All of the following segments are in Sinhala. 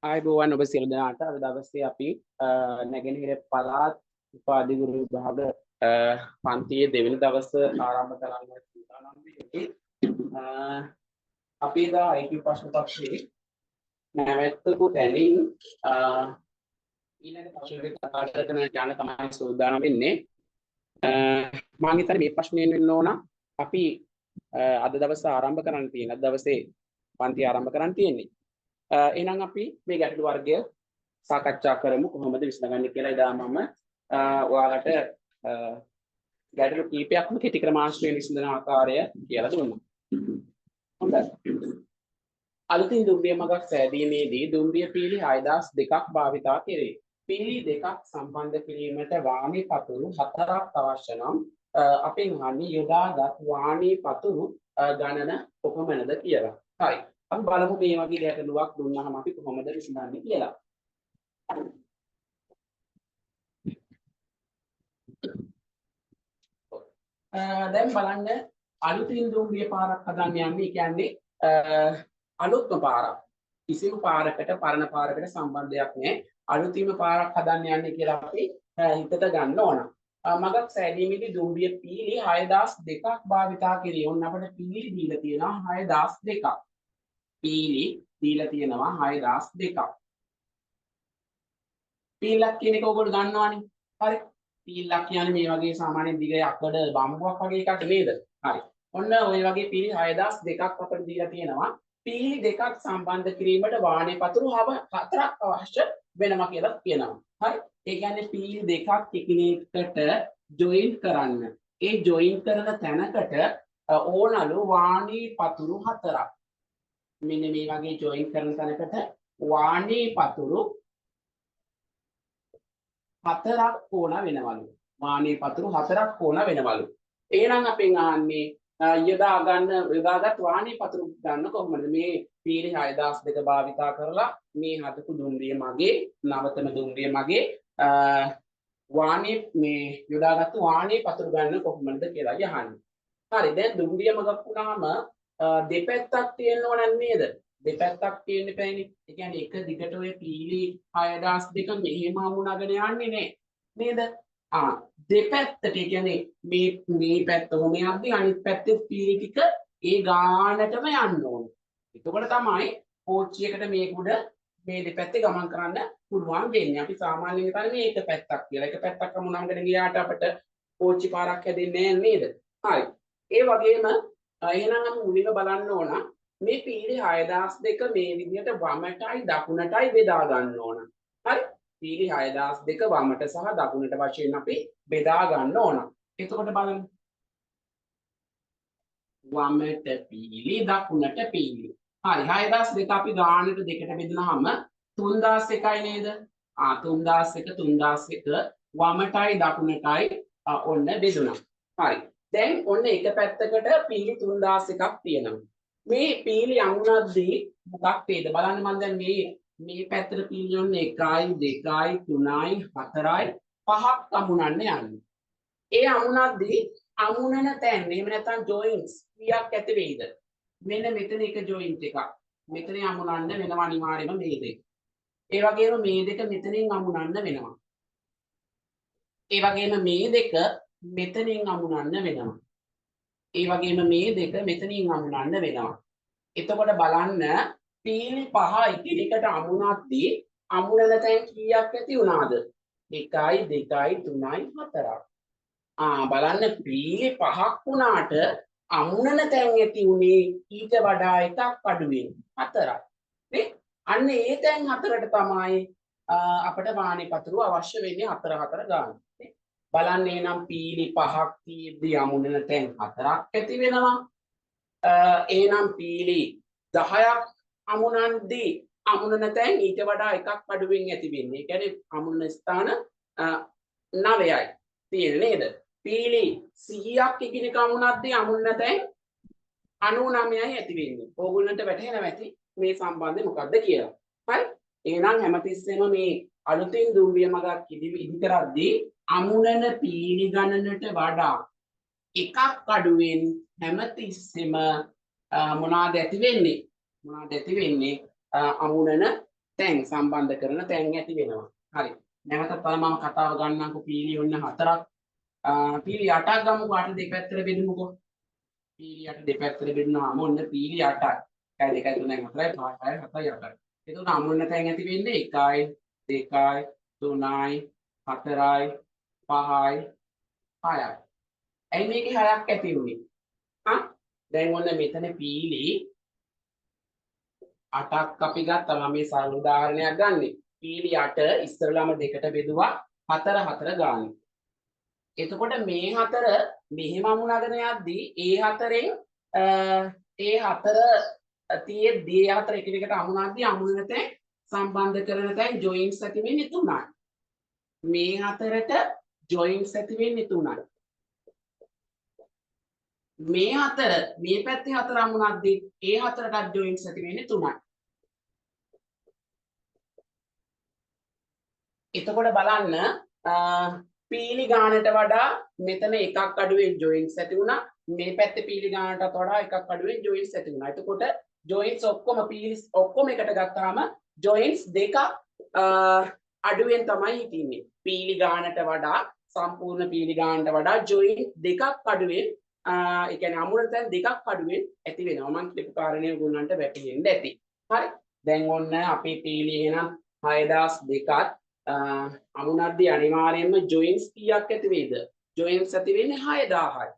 ආයුබෝවන් ඔබ සියලු දෙනාට අද දවසේ අපි නැගෙනහිර පළාත් උපාධිගුරු විභාග පන්තියේ දෙවෙනි දවස ආරම්භ කරන්න සූදානම් වෙන්නේ. අපි දා IQ ප්‍රශ්න පත්‍රයේ නැවැත්තු තැනින් ඊළඟ ප්‍රශ්නෙට කතා කරන යන තමයි සූදානම් වෙන්නේ. මම හිතන්නේ මේ ප්‍රශ්නයෙන් වෙන්න ඕන අපි අද දවසේ ආරම්භ කරන්න තියෙන අද දවසේ පන්ති ආරම්භ කරන්න තියෙන්නේ. එහෙනම් අපි මේ ගැටළු වර්ගය සාකච්ඡා කරමු කොහොමද විසඳගන්නේ කියලා. ඉදා මම ඔයාලට ගැටළු කීපයක්ම කෙටි ක්‍රමාංශයෙන් විසඳන ආකාරය කියලා දුන්නා. හොඳයි. අලුතින් දුම්රිය මගක් සෑදීමේදී දුම්රිය පීලි 6002ක් භාවිතා කෙරේ. පීලි දෙකක් සම්බන්ධ කිරීමට වාමී පතුරු 4ක් අවශ්‍ය නම් අපෙන් අහන්නේ යොදාගත් වාමී පතුරු ගණන කොපමණද කියලා. හරි. අපි බලමු මේ වගේ ගැටලුවක් දුන්නාම අපි කොහොමද විසඳන්නේ කියලා. දැන් බලන්න අලුතින් දුම්රිය පාරක් හදන්න යන්නේ කියන්නේ අලුත්ම පාරක්. කිසිම පාරකට පරණ පාරකට සම්බන්ධයක් නැහැ. අලුතින්ම පාරක් හදන්න යන්නේ කියලා අපි හිතට ගන්න ඕන. මගක් සෑදීමේදී දුම්රිය පීලි 6002ක් භාවිතා කෙරේ. ඔන්න අපිට පීලි දීලා තියෙනවා 6002ක්. පීලි දීලා තියෙනවා 6002ක්. පීලක් කියන එක ඔයගොල්ලෝ දන්නවනේ. හරි. පීලක් කියන්නේ මේ වගේ සාමාන්‍ය දිග යකඩ බම්බුවක් වගේ එකක් නේද? හරි. ඔන්න ওই වගේ පීලි 6002ක් අපිට දීලා තියෙනවා. පීලි දෙකක් සම්බන්ධ කිරීමට වාණේ පතුරු 4ක් අවශ්‍ය වෙනවා කියලා කියනවා. හරි. ඒ කියන්නේ පීලි දෙකක් එකිනෙකට ජොයින් කරන්න. ඒ ජොයින් කරන තැනකට ඕනලු වාණේ පතුරු 4ක්. මෙන්න මේ වගේ ජොයින් කරන තැනකට වාණේ පතුරු 4ක් ඕන වෙනවලු. වාණේ පතුරු 4ක් ඕන වෙනවලු. එහෙනම් අපෙන් අහන්නේ යොදාගත් වාණේ පතුරු ගන්න කොහොමද? මේ පීලි 6002 භාවිතා කරලා මේ හදපු දුම්රිය මගේ නවතම දුම්රිය මගේ වාණේ මේ යොදාගත්තු වාණේ පතුරු ගන්න කොහොමද කියලා යහන්නේ. හරි. දැන් දුම්රිය මගක් වුණාම දෙපැත්තක් තියෙන්න ඕන නේද? දෙපැත්තක් තියෙන්න බෑනේ. ඒ කියන්නේ එක දිගට ඔය පීලි 6002 මෙහෙම හමුණාගෙන යන්නේ නෑ. නේද? දෙපැත්තට ඒ කියන්නේ මේ පැත්ත කොහොම යද්දි අනිත් පැත්තේ පීලි ටික ඒ ගානටම යන්න ඕන. එතකොට තමයි කෝච්චියකට මේක උඩ මේ දෙපැත්තේ ගමන් කරන්න පුළුවන් වෙන්නේ. අපි සාමාන්‍යයෙන් හිතන්නේ මේක පැත්තක් කියලා. එක පැත්තක් හමුණාගෙන ගියාට අපිට කෝච්චි පාරක් හැදෙන්නේ නෑ නේද? හරි. ඒ වගේම එහෙනම් අපි මුලින්ම බලන්න ඕන මේ පීලි 6002 මේ විදිහට වමටයි දකුණටයි බෙදා ගන්න ඕන. හරි? පීලි 6002 වමට සහ දකුණට වශයෙන් අපි බෙදා ගන්න ඕන. එතකොට බලන්න. වමට පීලි දකුණට පීලි. හරි 6002 අපි ගානට දෙකට බෙදුනහම 3001යි නේද? 3001 3001 වමටයි දකුණටයි ඔන්න බෙදුණා. හරි. දැන් ඔන්න එක පැත්තකට පීලි 3001ක් තියෙනවා. මේ පීලි අමුණද්දී මොකක් වේද බලන්න. මම දැන් මේ පැත්තට පීලි ඔන්න 1යි 2යි 3යි 4යි 5ක් අමුණන්න යන්නේ. ඒ අමුණද්දී අමුණන තැන් එහෙම නැත්නම් ජොයින්ට්ස් කීයක් ඇති වෙයිද? මෙන්න මෙතන එක ජොයින්ට් එකක්. මෙතන අමුණන්න වෙනවා අනිවාර්යයෙන්ම මේ දෙක. ඒ වගේම මේ දෙක මෙතනින් අමුණන්න වෙනවා. ඒ වගේම මේ දෙක මෙතනින් අමුණන්න වෙනවා. ඒ වගේම මේ දෙක මෙතනින් අමුණන්න වෙනවා. එතකොට බලන්න පීලි 5 එකිනෙකට අමුණද්දී අමුණන තැන් කීයක් ඇති වුණාද? 1යි 2යි 3යි 4ක්. බලන්න පීලි 5ක් වුණාට අමුණන තැන් ඇති උනේ ඊට වඩා එකක් අඩුවෙන් 4ක්. නේ? අන්න ඒ තැන් 4ට තමයි අපිට වාණේ පතුරු අවශ්‍ය වෙන්නේ 4 ගාන. බලන්න එනම් පීලි 5ක් තියෙද්දි අමුණන තැන් 4ක් ඇති වෙනවා. එහෙනම් පීලි 10ක් අමුණන්දී අමුණන තැන් ඊට වඩා එකක් අඩුවෙන් ඇති වෙන්නේ. ඒ කියන්නේ අමුණන ස්ථාන 9යි තියෙන්නේ නේද? පීලි 100ක් එකිනෙක අමුණද්දී අමුණන තැන් 99යි ඇති වෙන්නේ. ඕගොල්ලන්ට වැටහෙනවා ඇති මේ සම්බන්ධය මොකක්ද කියලා. හරි? එහෙනම් හැමතිස්සෙම මේ අලුතින් දුම්රිය මගක් ඉදි කරද්දී අමුණන පීලි ගණනට වඩා එකක් අඩුවෙන් හැමතිස්සෙම මොනවාද ඇති වෙන්නේ? අමුණන තැන් සම්බන්ධ කරන තැන් ඇති වෙනවා. හරි. නැවතත් බලන්න මම කතාව ගන්නම්කො පීලි ඔන්න 4ක්. පීලි 8ක් ගමුකෝ 8 දෙපැත්තට බෙදමුකෝ. පීලි 8 දෙපැත්තට බෙදුනාම ඔන්න පීලි 8ක්. 1 2 3 4 5 6 7 8යි. එතකොට අමුන්න තැන් ඇති වෙන්නේ 1යි 2යි 3යි 4යි 5යි 6යි. ඇයි මේකේ 6ක් ඇති වුනේ? දැන් ඔන්න මෙතන පීලි 8ක් අපි ගත්තා. මම මේ සරල උදාහරණයක් ගන්නෙ. පීලි 8 ඉස්සරලාම දෙකට බෙදුවා 4 4 ගානේ. එතකොට මේ 4 මෙහෙම අමුණගෙන යද්දී ඒ 4ෙන් ඒ 4 තියෙද්දී ඒ 4 එකිනෙකට අමුණද්දී අමුණන තැන් සම්බන්ධ කරන තැන් ජොයින්ට්ස් ඇති වෙන්නේ 3යි. මේ 4ට ජොයින්ට්ස් ඇති වෙන්නේ 3යි. මේ 4 මේ පැත්තේ 4 අමුණද්දී ඒ 4ටත් ජොයින්ට්ස් ඇති වෙන්නේ 3යි. එතකොට බලන්න පීලි ගානට වඩා මෙතන එකක් අඩුවෙන් ජොයින්ට්ස් ඇති වුණා. මේ පැත්තේ පීලි ගානටත් වඩා එකක් අඩුවෙන් ජොයින්ට්ස් ඇති වුණා. එතකොට ජොයින්ට්ස් ඔක්කොම පීලිස් ඔක්කොම එකට ගත්තාම ජොයින්ට්ස් දෙකක් අඩුවෙන් තමයි හිටින්නේ. පීලි ගානට වඩා සම්පූර්ණ පීලි ගානට වඩා ජොයින්ට් දෙකක් අඩුවෙන් ඒ කියන්නේ අමුණ තැන් දෙකක් අඩුවෙන් ඇති වෙනවා. මම කියපු කාරණේ ඔයගොල්ලන්ට වැටහෙන්න ඇති. හරි. දැන් ඔන්න අපේ පීලි එහෙනම් 6002ත් අමුණද්දී අනිවාර්යයෙන්ම ජොයින්ට්ස් කීයක් ඇති වේද? ජොයින්ට්ස් ඇති වෙන්නේ 6000යි.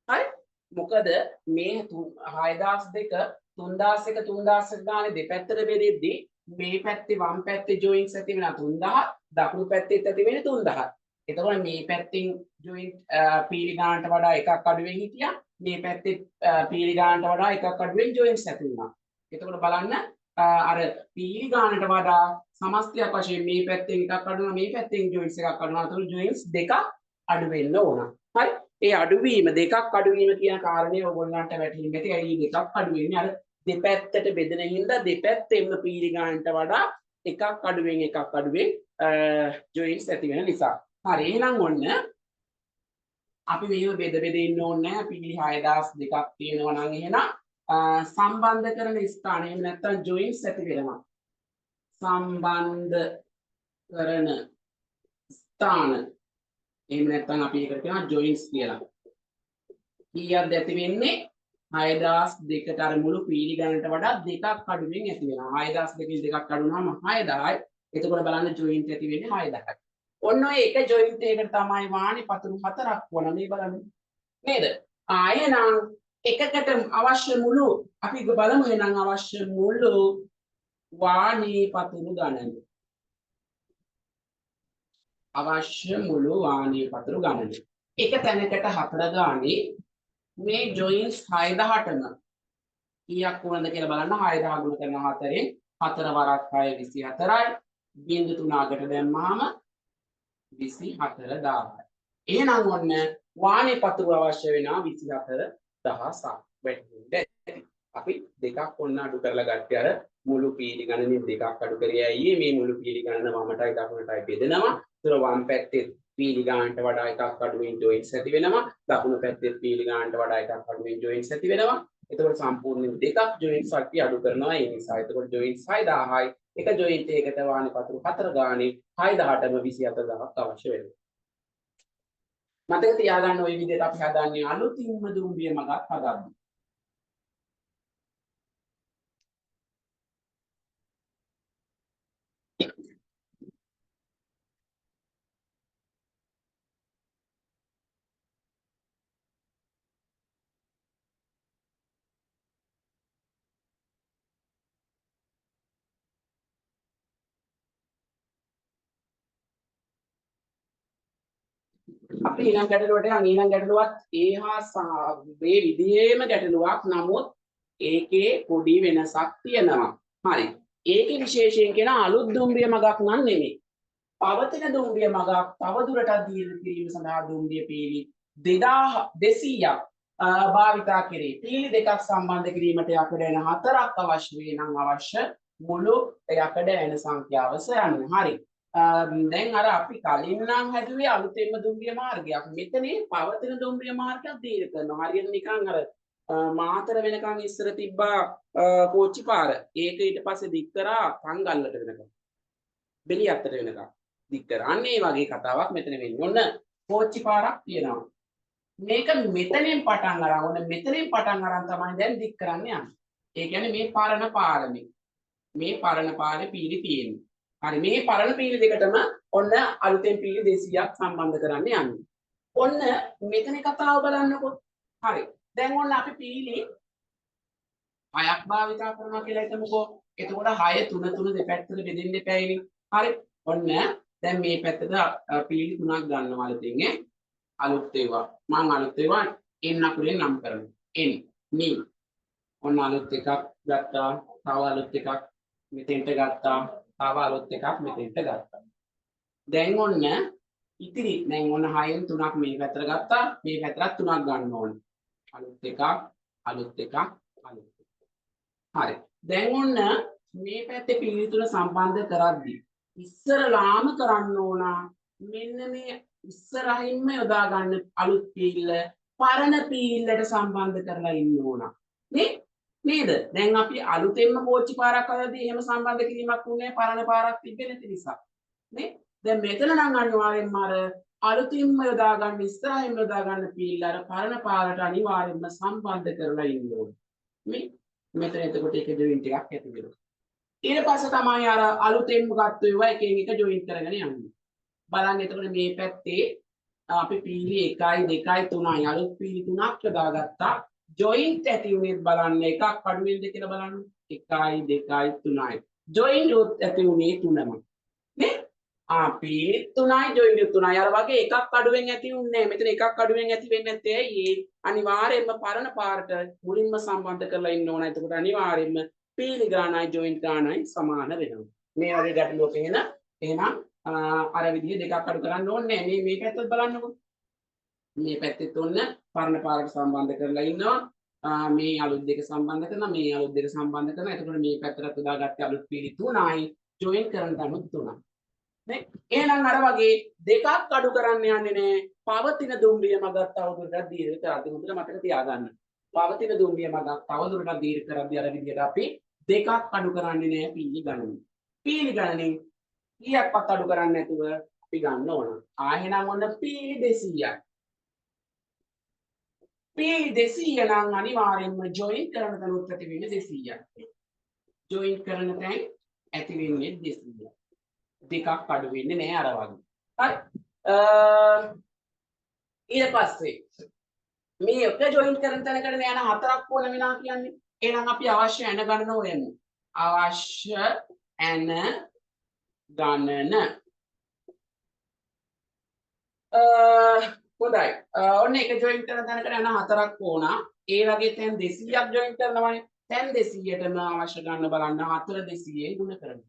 හරි? මොකද මේ 6002 3001 3001 ගානේ දෙපැත්තට බෙදෙද්දී මේ පැත්තේ වම් පැත්තේ ජොයින්ට්ස් ඇති වෙනවා 3000, දකුණු පැත්තේත් ඇති වෙන්නේ 3000. එතකොට මේ පැත්තෙන් ජොයින්ට් පීලි ගානට වඩා එකක් අඩුවෙන් හිටියා. මේ පැත්තේ පීලි ගානට වඩා එකක් අඩුවෙන් ජොයින්ට්ස් ඇති වුණා. එතකොට බලන්න අර පීලි ගානට වඩා සමස්තයක් වශයෙන් මේ පැත්තෙන් එකක් අඩු වෙනවා මේ පැත්තෙන් ජොයින්ට්ස් එකක් අඩු වෙනවා. අතන ජොයින්ට්ස් දෙකක් අඩු වෙන්න ඕන. හරි? ඒ අඩුවීම දෙකක් අඩුවීම කියන කාරණේ ඔයගොල්ලන්ට වැටහෙන්න ඇති. ඇයි දෙකක් අඩු වෙන්නේ? අර දෙපැත්තට බෙදෙන හින්දා දෙපැත්තෙම පීලි ගානට වඩා එකක් අඩුවෙන් ජොයින්ට්ස් ඇති වෙන නිසා. හරි. එහෙනම් ඔන්න අපි මේව බෙද ඉන්න ඕනේ නැහැ. පීලි 6002ක් තියෙනවා නම් එහෙනම් සම්බන්ධ කරන ස්ථාන එහෙම නැත්නම් ජොයින්ට්ස් ඇති වෙනවා. සම්බන්ධ කරන ස්ථාන එහෙම නැත්නම් අපි ඒකට කියනවා ජොයින්ට්ස් කියලා. කීයක්ද ඇති වෙන්නේ? 6002ට අර මුළු පීලි ගණනට වඩා දෙකක් අඩුවෙන් ඇති වෙනවා. 6002කින් දෙකක් අඩු වුණාම 6000යි. එතකොට බලන්න ජොයින්ට් ඇති වෙන්නේ 6000යි. ඔන්න ඔය එක ජොයින්ට් එකකට තමයි වාණි පතුරු 4ක් වුණ මේ බලන්න. නේද? එහෙනම් එකකට අවශ්‍ය මුළු අපි බලමු එහෙනම් අවශ්‍ය මුළු වාණි පතුරු ගණන. අවශ්‍ය මුළු වාණි පතුරු ගණන. එක තැනකට 4 ගානේ මේ ජොයින්ට්ස් 6000ටම කීයක් වුණද කියලා බලන්න. 6000 ගුණ කරන 4ෙන් 4 වරක් 6 24යි. බිංදු 3කට දැම්මහම 24000යි. එහෙනම් ඔන්න වාණි පතුරු අවශ්‍ය වෙනවා 24000ක්. වැටෙන්නේ. අපි දෙකක් ඔන්න අඩු කරලා ගත්තේ අර මුළු පීලි ගණනේ දෙකක් අඩු කරේ ඇයි මේ මුළු පීලි ගණන වමටයි දකුණටයි බෙදෙනවා. ඒතර වම් පැත්තේ පීලි ගානට වඩා එකක් අඩුවෙන් ජොයින්ට්ස් ඇති වෙනවා. දකුණු පැත්තේ පීලි ගානට වඩා එකක් අඩුවෙන් ජොයින්ට්ස් ඇති වෙනවා. එතකොට සම්පූර්ණයෙන් දෙකක් ජොයින්ට්ස් අපි අඩු කරනවා. ඒ නිසා එතකොට ජොයින්ට්ස් 6000යි. එක ජොයින්ට් එකකට වාණි පතුරු 4 ගානේ 6000ටම 24000ක් අවශ්‍ය වෙනවා. මතක තියාගන්න ওই විදිහට අපි හදන්නේ අලුතින්ම දුම්රිය මගක් හදන්න. අපි ඊළඟ ගැටලුවට යන ඊළඟ ගැටලුවත් ඒ හා මේ විදිහේම ගැටලුවක්. නමුත් ඒකේ පොඩි වෙනසක් තියෙනවා. හරි. ඒකේ විශේෂයෙන් කියන අලුත් දුම්රිය මගක් නන් නෙමෙයි. පවතින දුම්රිය මගක් තව දුරටත් දීර්ඝ කිරීම සඳහා දුම්රිය පීලි 2200ක් භාවිතා කෙරේ. පීලි දෙකක් සම්බන්ධ කිරීමට යකඩ ඇන 4ක් අවශ්‍ය වේ නම් අවශ්‍ය මුළු යකඩ ඇන සංඛ්‍යාව සොයන්න. හරි. දැන් අර අපි කලින් නම් හැදුවේ අලුතෙන්ම දුම්රිය මාර්ගයක්. මෙතනේ පවතින දුම්රිය මාර්ගයක් දීර්ඝ කරනවා. හරියට නිකන් අර මාතර වෙනකන් ඉස්සර තිබ්බා කෝච්චි පාර. ඒක ඊට පස්සේ දික් කරා තංගල්ලට වෙනකන්. බෙලියත්තට වෙනකන් දික් කරා. අන්න ඒ වගේ කතාවක් මෙතන වෙන්නේ. ඔන්න කෝච්චි පාරක් තියෙනවා. මේක මෙතනින් පටන් අරන් ඔන්න මෙතනින් පටන් අරන් තමයි දැන් දික් කරන්න යන්නේ. ඒ කියන්නේ මේ පරණ පාරනේ. මේ පරණ පාරේ පීලි තියෙන්නේ. හරි මේ පරණ පීලි දෙකටම ඔන්න අලුතෙන් පීලි 200ක් සම්බන්ධ කරන්න යන්නේ. ඔන්න මෙතන කතාව බලන්නකො. හරි. දැන් ඔන්න අපි පීලි 6ක් භාවිතා කරනවා කියලා හිතමුකෝ. එතකොට 6 3 3 දෙපැත්තට බෙදෙන්න එපායිනේ. හරි. ඔන්න දැන් මේ පැත්තට පීලි 3ක් ගන්නවා අලුතෙන් ඈ. අලුත් ඒවා. මම අලුත් ඒවා n අකුරෙන් නම් කරනවා. n knee. ඔන්න අලුත් එකක් ගත්තා. තව අලුත් එකක් මෙතෙන්ට ගත්තා. තව අලුත් එකක් මෙතෙන්ට ගත්තා. දැන් ඔන්න ඉතිරි දැන් ඔන්න 6න් 3ක් මේ පැත්තට ගත්තා. මේ පැත්තට 3ක් ගන්න ඕනේ. අලුත් එකක් අලුත් එකක් අලුත් එකක්. හරි. දැන් ඔන්න මේ පැත්තේ පීලි තුන සම්බන්ධ කරද්දී ඉස්සරලාම කරන්න ඕන මෙන්න මේ ඉස්සරහින්ම යොදා ගන්න අලුත් පීල්ල පරණ පීල්ලට සම්බන්ධ කරලා ඉන්න ඕන. නේද? දැන් අපි අලුතෙන්ම කෝච්චි පාරක් හදද්දී එහෙම සම්බන්ධ කිරීමක් වුණේ පරණ පාරක් තිබෙන්නේ නැති නිසා. නේ? දැන් මෙතන නම් අනිවාර්යෙන්ම අර අලුතින්ම යොදා ගන්න ඉස්සරහින්ම යොදා ගන්න පීල්ල අර පරණ පාරට අනිවාර්යෙන්ම සම්බන්ධ කරලා ඉන්න ඕන. මේ මෙතන එතකොට ඒක ජොයින්ට් එකක් ඇති වෙනවා. ඊට පස්සේ තමයි අර අලුතෙන්ම ගත්ත ඒවා එකින් එක ජොයින්ට් කරගෙන යන්නේ. බලන්න එතකොට මේ පැත්තේ අපි පීලි 1 2 3යි අලුත් පීලි 3ක් යොදාගත්තා. ජොයින්ට් ඇති උනේත් බලන්න එකක් අඩු වෙනද කියලා බලන්න. 1 2 3යි. ජොයින්ට් ඇති උනේ 3ම. නේ? පීලි 3යි ජොයින්ට් 3යි. අර වගේ එකක් අඩුවෙන් ඇති උන්නේ. මෙතන එකක් අඩුවෙන් ඇති වෙන්නේ නැත්තේ ඇයි? අනිවාර්යයෙන්ම පරණ පාරට මුලින්ම සම්බන්ධ කරලා ඉන්න ඕන. එතකොට අනිවාර්යයෙන්ම පීලි ගානයි ජොයින්ට් ගානයි සමාන වෙනවා. මේ වගේ ගැටලුවක එහෙනම් අර විදිහ දෙකක් අඩු කරන්න ඕනේ නැහැ. මේ පැත්තත් බලන්නකො. මේ පැත්තෙත් ඔන්න පරණ පාරට සම්බන්ධ කරලා ඉන්නවා. මේ අලුත් දෙක සම්බන්ධ කරනවා. මේ අලුත් දෙක සම්බන්ධ කරනවා. එතකොට මේ පැත්තට උදාගත්තේ අලුත් පීලි 3යි. ජොයින් කරන තැනුත් 3යි. නේ? එහෙනම් අර වගේ දෙකක් අඩු කරන්න යන්නේ නැහැ. පවතින දුම්රිය මගක් තවදුරටත් දීර්ඝ කරද්දී හොඳට මතක තියාගන්න. පවතින දුම්රිය මගක් තවදුරටත් දීර්ඝ කරද්දී අර විදිහට අපි දෙකක් අඩු කරන්නේ නැහැ පීලි ගණනින්. පීලි ගණනින් කීයක්වත් අඩු කරන්නේ නැතුව අපි ගන්න ඕන. එහෙනම් ඔන්න පීලි 200යි. පීලි 200 නම් අනිවාර්යෙන්ම ජොයින් කරන තැන ඇති වෙන්නේ 200යි. ජොයින් කරන තැන් ඇති වෙන්නේ 200යි. දෙකක් අඩු වෙන්නේ නැහැ අර වගේ. හරි. ඊට පස්සේ මේ එක ජොයින් කරන තැනකට යන හතරක් ඕන වෙනවා කියන්නේ. එහෙනම් අපි අවශ්‍ය ඇන ගණන හොයමු. අවශ්‍ය ඇන ගණන හොඳයි. ඔන්න එක ජොයින් කරන තැනකට යන හතරක් ඕන. ඒ වගේ තැන් 200ක් ජොයින් කරනවානේ. තැන් 200ටම අවශ්‍ය ගන්න බලන්න 4 200ෙන් ගුණ කරන්න.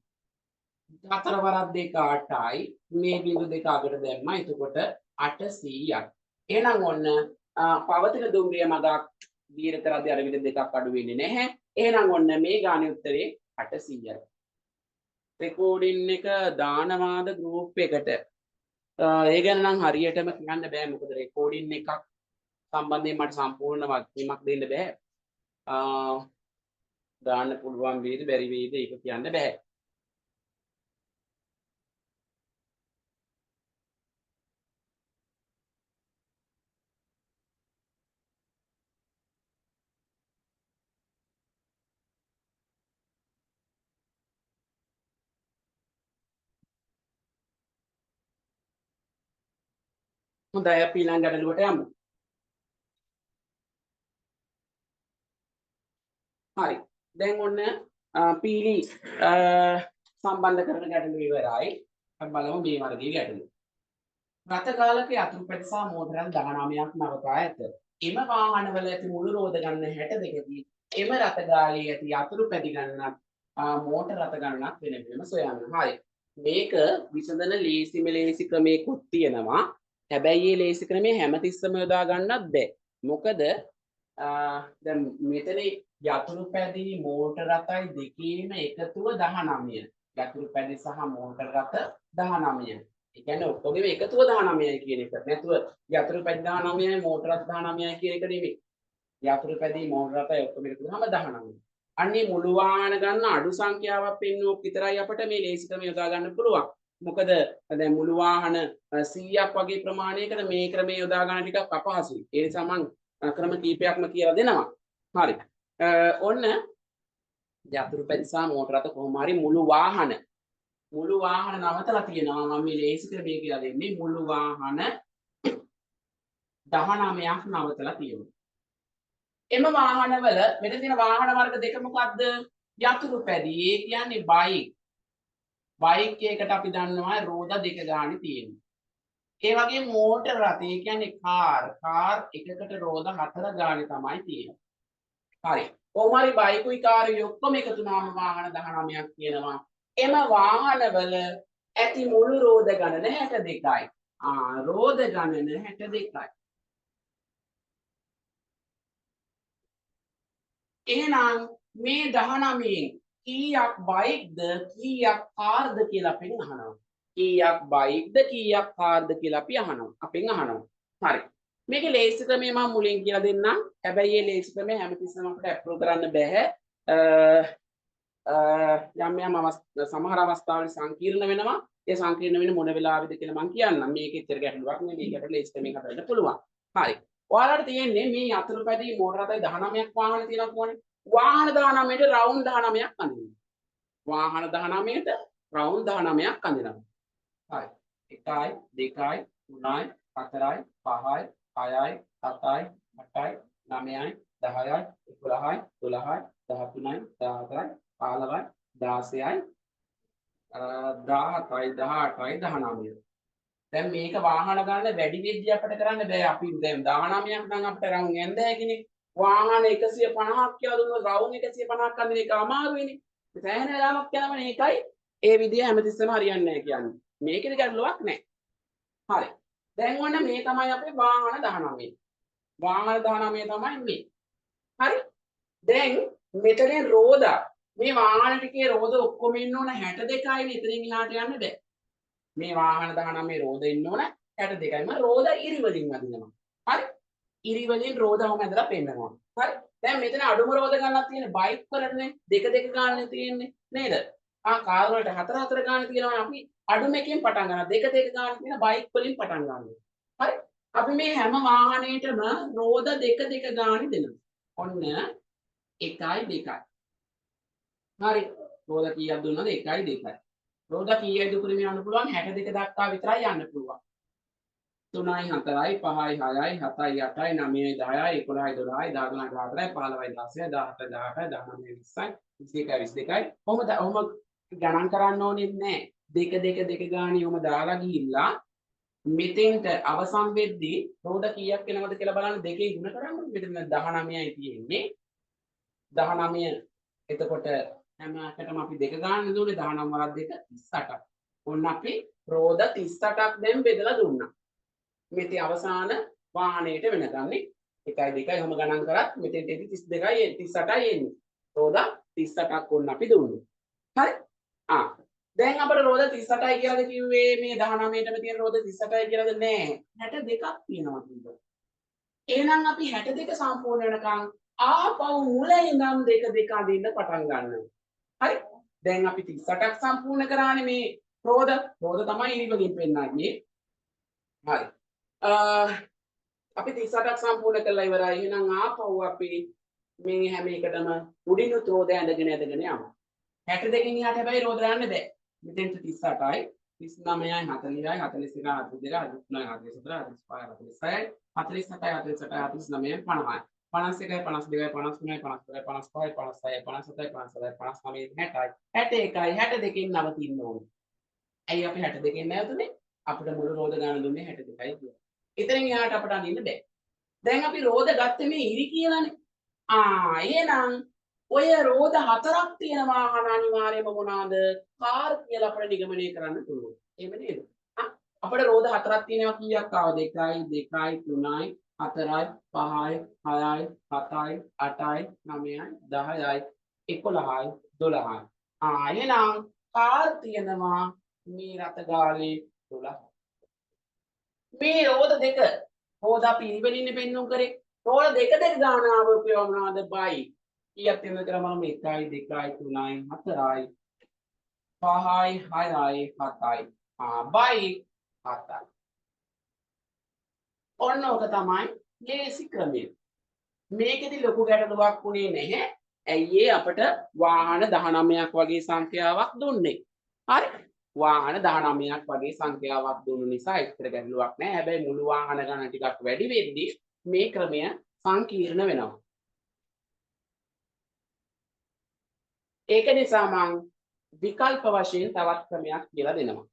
4 වරක් 2 8යි. මේ බිඳු දෙක අගට දැම්මා. එතකොට 800ක්. එහෙනම් ඔන්න පවතින දුම්රිය මගක් දීර්ඝ කරද්දී අර විදිහ දෙකක් අඩු වෙන්නේ නැහැ. එහෙනම් ඔන්න මේ ගානේ උත්තරේ 800යි. රෙකෝඩින් එක දානවාද ගෲප් එකට ඒ ගැන නම් හරියටම කියන්න බෑ මොකද රෙකෝඩින් එකක් සම්බන්ධයෙන් මට සම්පූර්ණ වගකීමක් දෙන්න බෑ. දාන්න පුළුවන් වේද බැරි වේද ඒක කියන්න බෑ. හොඳයි අපි ඊළඟ ගැටලුවට යමු. හරි. දැන් ඔන්න පීලි සම්බන්ධ කරන ගැටලුව ඉවරයි. අපි බලමු මේ වර්ගයේ ගැටලුව. රථකාලක යතුරු පැටි සහ මෝටරයන් 19ක් නවතා ඇත. එම වාහනවල ඇති මුළු රෝද ගණන 62දී එම රථගාලයේ ඇති යතුරු පැටි ගණනක් මෝටර රථ ගණනක් වෙන වෙනම සොයන්න. හරි. මේක විසඳන ලේසි ක්‍රමයකුත් තියෙනවා. හැබැයි මේ ලේසි ක්‍රමය හැමතිස්සම යොදා ගන්නත් බෑ. මොකද දැන් මෙතන යතුරු පැටි මෝටර රථයි දෙකේම එකතුව 19. යතුරු පැටි සහ මෝටර රථ 19. ඒ කියන්නේ ඔක්කොගේම එකතුව 19යි කියන එක. නැතුව යතුරු පැටි 19යි මෝටර රථ 19යි කියන එක නෙමෙයි. යතුරු පැදී මෝටර රථය ඔක්කොම එකතු කරාම 19. අන්නේ මුළු වාහන ගන්න අඩු සංඛ්‍යාවක් පෙන්නුවොත් විතරයි අපිට මේ ලේසි ක්‍රමය යොදා ගන්න පුළුවන්. මොකද දැන් මුළු වාහන 100ක් වගේ ප්‍රමාණයකට මේ ක්‍රමය යොදා ගන්න ටිකක් අපහසුයි. ඒ නිසා මම ක්‍රම කීපයක්ම කියලා දෙනවා. හරි. ඔන්න යතුරු පැදි සහ මෝටර රථ කොහොම හරි මුළු වාහන නවතලා තියෙනවා. මම මේ ලේසි ක්‍රමය කියලා දෙන්නේ මුළු වාහන 19ක් නවතලා තියෙනවා. එම වාහනවල මෙතන තියෙන වාහන වර්ග දෙක මොකක්ද? යතුරු පැදි. ඒ කියන්නේ බයික්. බයික් එකකට අපි දන්නවා රෝද දෙක ගානේ තියෙනවා. ඒ වගේ මෝටර රථ ඒ කියන්නේ කාර් එකකට රෝද 4 ගානේ තමයි තියෙන්නේ. හරි. කොහොම හරි බයිකුයි කාරුයි ඔක්කොම එකතු වුණාම වාහන 19ක් තියෙනවා. එම වාහනවල ඇති මුළු රෝද ගණන 62යි. රෝද ගණන 62යි. එහෙනම් මේ 19න් කීයක් බයික්ද කීයක් කාර්ද කියලා අපෙන් අහනවා. කීයක් බයික්ද කීයක් කාර්ද කියලා අපි අහනවා. අපෙන් අහනවා. හරි. මේකේ ලේසි ක්‍රමය මම මුලින් කියලා දෙන්නම්. හැබැයි මේ ලේසි ක්‍රමය හැමතිස්සෙම අපිට අප්‍රූව් කරන්න බෑ. යම් සමහර අවස්ථාවල සංකීර්ණ වෙනවා. ඒ සංකීර්ණ වෙන්නේ මොන වෙලාවෙද කියලා මම කියන්නම්. මේකෙ ඉතර ගැටලුවක් නෙමෙයි. මේකට ලේසි ක්‍රමයක් හදන්න පුළුවන්. හරි. ඔයාලට තියෙන්නේ මේ යතුරු පැදි මෝටර රථයි 19ක් වාහන තියෙනවා කොහොනේ. වාහන 19ට රවුන්ඩ් 19ක් අඳිනවා. වාහන 19ට රවුන්ඩ් 19ක් අඳිනවා. හරි. 1යි 2යි 3යි 4යි 5යි 6යි 7යි 8යි 9යි 10යි 11යි 12යි 13යි 14යි 15යි 16යි 17යි 18යි 19යි. දැන් මේක වාහන ගන්න වැඩි වෙද්දී අපිට කරන්න බෑ. අපි දැන් 19ක් නම් අපිට රවුම් යන්න හැකිනේ. වාහන 150ක් කියලා දුන්නොත් රවුම් 150ක් අඳින එක අමාරුයිනේ. සෑහෙන වෙලාවක් යනවනේ. ඒකයි ඒ විදිය හැමතිස්සෙම හරියන්නේ නැහැ කියන්නේ. මේකේ ගැටලුවක් නැහැ. හරි. දැන් ඔන්න මේ තමයි අපේ වාහන 19. වාහන 19 තමයි මේ. හරි. දැන් මෙතන රෝද මේ වාහන ටිකේ රෝද ඔක්කොම ඉන්න ඕන 62යි. ඉතින් එහාට යන්න බෑ. මේ වාහන 19 රෝද ඉන්න ඕන 62යි. මම රෝද ඉරි වලින් අදිනවා. හරි. ඉරි වලින් රෝද වම ඇදලා පෙන්නනවා. හරි. දැන් මෙතන අඩුම රෝද ගන්නක් තියෙන බයික් වලනේ දෙක ගානේ තියෙන්නේ නේද? කාර් වලට 4 ගානේ තියෙනවා. අපි අඩුම එකෙන් පටන් ගන්නවා. දෙක ගානේ තියෙන බයික් වලින් පටන් ගන්නවා. හරි. අපි මේ හැම වාහනයකටම රෝද දෙක ගානේ දෙනවා. ඔන්න 1යි 2යි. හරි. රෝද කීයක් දුන්නද? 1යි 2යි. රෝද කීයද දුකරම යන්න පුළුවන් 62 දක්වා විතරයි යන්න පුළුවන්. 3යි 4යි 5යි 6යි 7යි 8යි 9යි 10යි 11යි 12යි 13යි 14යි 15යි 16යි 17යි 18යි 19යි 20යි 21යි 22යි. ඔහොම ගණන් කරන්න ඕනේ නැහැ. දෙක ගානේ ඔහොම දාලා ගිහිල්ලා මෙතෙන්ට අවසන් වෙද්දී රෝද කීයක් එනවද කියලා බලන්න දෙකේ ගුණ කරන්න. මෙතන 19යි තියෙන්නේ. 19 එතකොට හැම එකටම අපි දෙක ගන්න දුන්නේ 19 වරක් 2 38ක්. ඔන්න අපි රෝද 38ක් දැන් බෙදලා දුන්නා. මෙතේ අවසාන වාහනයට වෙනකන්නේ 1යි 2යි ඔහොම ගණන් කරත් මෙතෙන්ට 32යි 38යි එන්නේ. රෝද 38ක් ඔන්න අපි දුන්නේ. හරි? දැන් අපිට රෝද 38යි කියලාද කිව්වේ මේ 19ටම තියෙන රෝද 38යි කියලාද නෑ. 62ක් තියෙනවා කිව්වා. එහෙනම් අපි 62 සම්පූර්ණ වෙනකන් ආපහු මුල ඉඳන් දෙක අදින්න පටන් ගන්නවා. හරි? දැන් අපි 38ක් සම්පූර්ණ කරානේ මේ රෝද තමයි ඉරි වලින් පෙන්නන්නේ. හරි. අපි 38ක් සම්පූර්ණ කරලා ඉවරයි. එහෙනම් ආපහු අපි මේ හැම එකටම උඩිනුත් රෝද ඇඳගෙන යමු. 62කින් එහාට හැබැයි රෝද යන්න බෑ. මෙතෙන්ට 38යි 39යි 40යි 42යි 43යි 44යි 45යි 46යි 47යි 49යි 50යි 51යි 52යි 53යි 54යි 55යි 56යි 57යි 58යි 59යි 60යි 61යි 62කින් නවතින්න ඕනේ. ඇයි අපි 62කින් නැවතුනේ? අපිට මුළු රෝද ගන්න දුන්නේ 62යි කියලා. ඉතින් එහාට අපට අඳින්න බෑ. දැන් අපි රෝද ගත්තේ මේ ඉරි කියලානේ. එහෙනම් ඔය රෝද 4ක් තියෙන වාහන අනිවාර්යයෙන්ම මොනවාද? කාර් කියලා අපිට නිගමනය කරන්න පුළුවන්. එහෙම නේද? අපිට රෝද 4ක් තියෙනවා කීයක් ආවද? 1යි 2යි 3යි 4යි 5යි 6යි 7යි 8යි 9යි 10යි 11යි 12යි. එහෙනම් කාර් තියෙනවා මේ රත ගාලේ 12. මේ රෝද දෙක රෝද අපි ඉරිවලින් පෙන්නුම් කරේ. රෝද දෙක දෙක ගාන ආවොත් ඒවා මොනවද? බයි. කීයක් තියෙනවද කියලා බලමු. 1 2 3 4යි 5යි 6යි 7යි. බයි 7යි. ඔන්න ඔක තමයි ලේසි ක්‍රමය. මේකෙදි ලොකු ගැටලුවක් වුණේ නැහැ. ඇයි ඒ අපට වාහන 19ක් වගේ සංඛ්‍යාවක් දුන්නේ. හරි. වාහන 19ක් වගේ සංඛ්‍යාවක් දුන්න නිසා එච්චර ගැටලුවක් නැහැ. හැබැයි මුළු වාහන ගණන ටිකක් වැඩි වෙද්දී මේ ක්‍රමය සංකීර්ණ වෙනවා. ඒක නිසා මම විකල්ප වශයෙන් තවත් ක්‍රමයක් කියලා දෙනවා.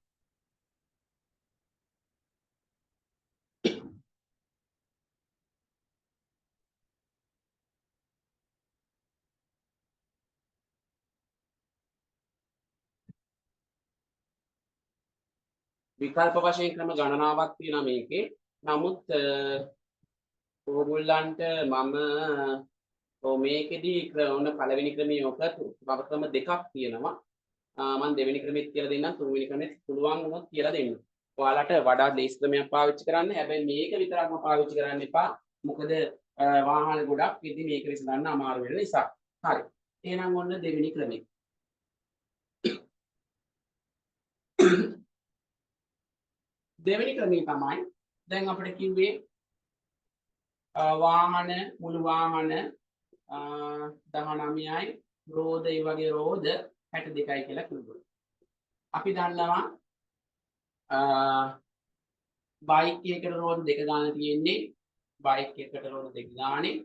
විකල්ප වශයෙන් ක්‍රම ගණනාවක් තියෙනවා මේකේ. නමුත් ඕගොල්ලන්ට මම මේකෙදි ඔන්න පළවෙනි ක්‍රමයේ ඔක තව ක්‍රම දෙකක් තියෙනවා. මම දෙවෙනි ක්‍රමෙත් කියලා දෙන්නම්, තුන්වෙනි ක්‍රමෙත් පුළුවන් වුණොත් කියලා දෙන්න. ඔයාලට වඩා ලේසි ක්‍රමයක් පාවිච්චි කරන්න. හැබැයි මේක විතරක්ම පාවිච්චි කරන්න එපා. මොකද වාහන ගොඩක් ඉදි මේක විසඳන්න අමාරු වෙන නිසා. හරි. එහෙනම් ඔන්න දෙවෙනි ක්‍රමෙ. දෙවෙනි ක්‍රමේ තමයි දැන් අපිට කිව්වේ වාහන මුළු වාහන 19යි රෝද ඒ වගේ රෝද 62යි කියලා කිව්වොත්. අපි දන්නවා බයික් එකකට රෝද දෙක ගන්න තියෙන්නේ. බයික් එකකට රෝද දෙක ගානේ.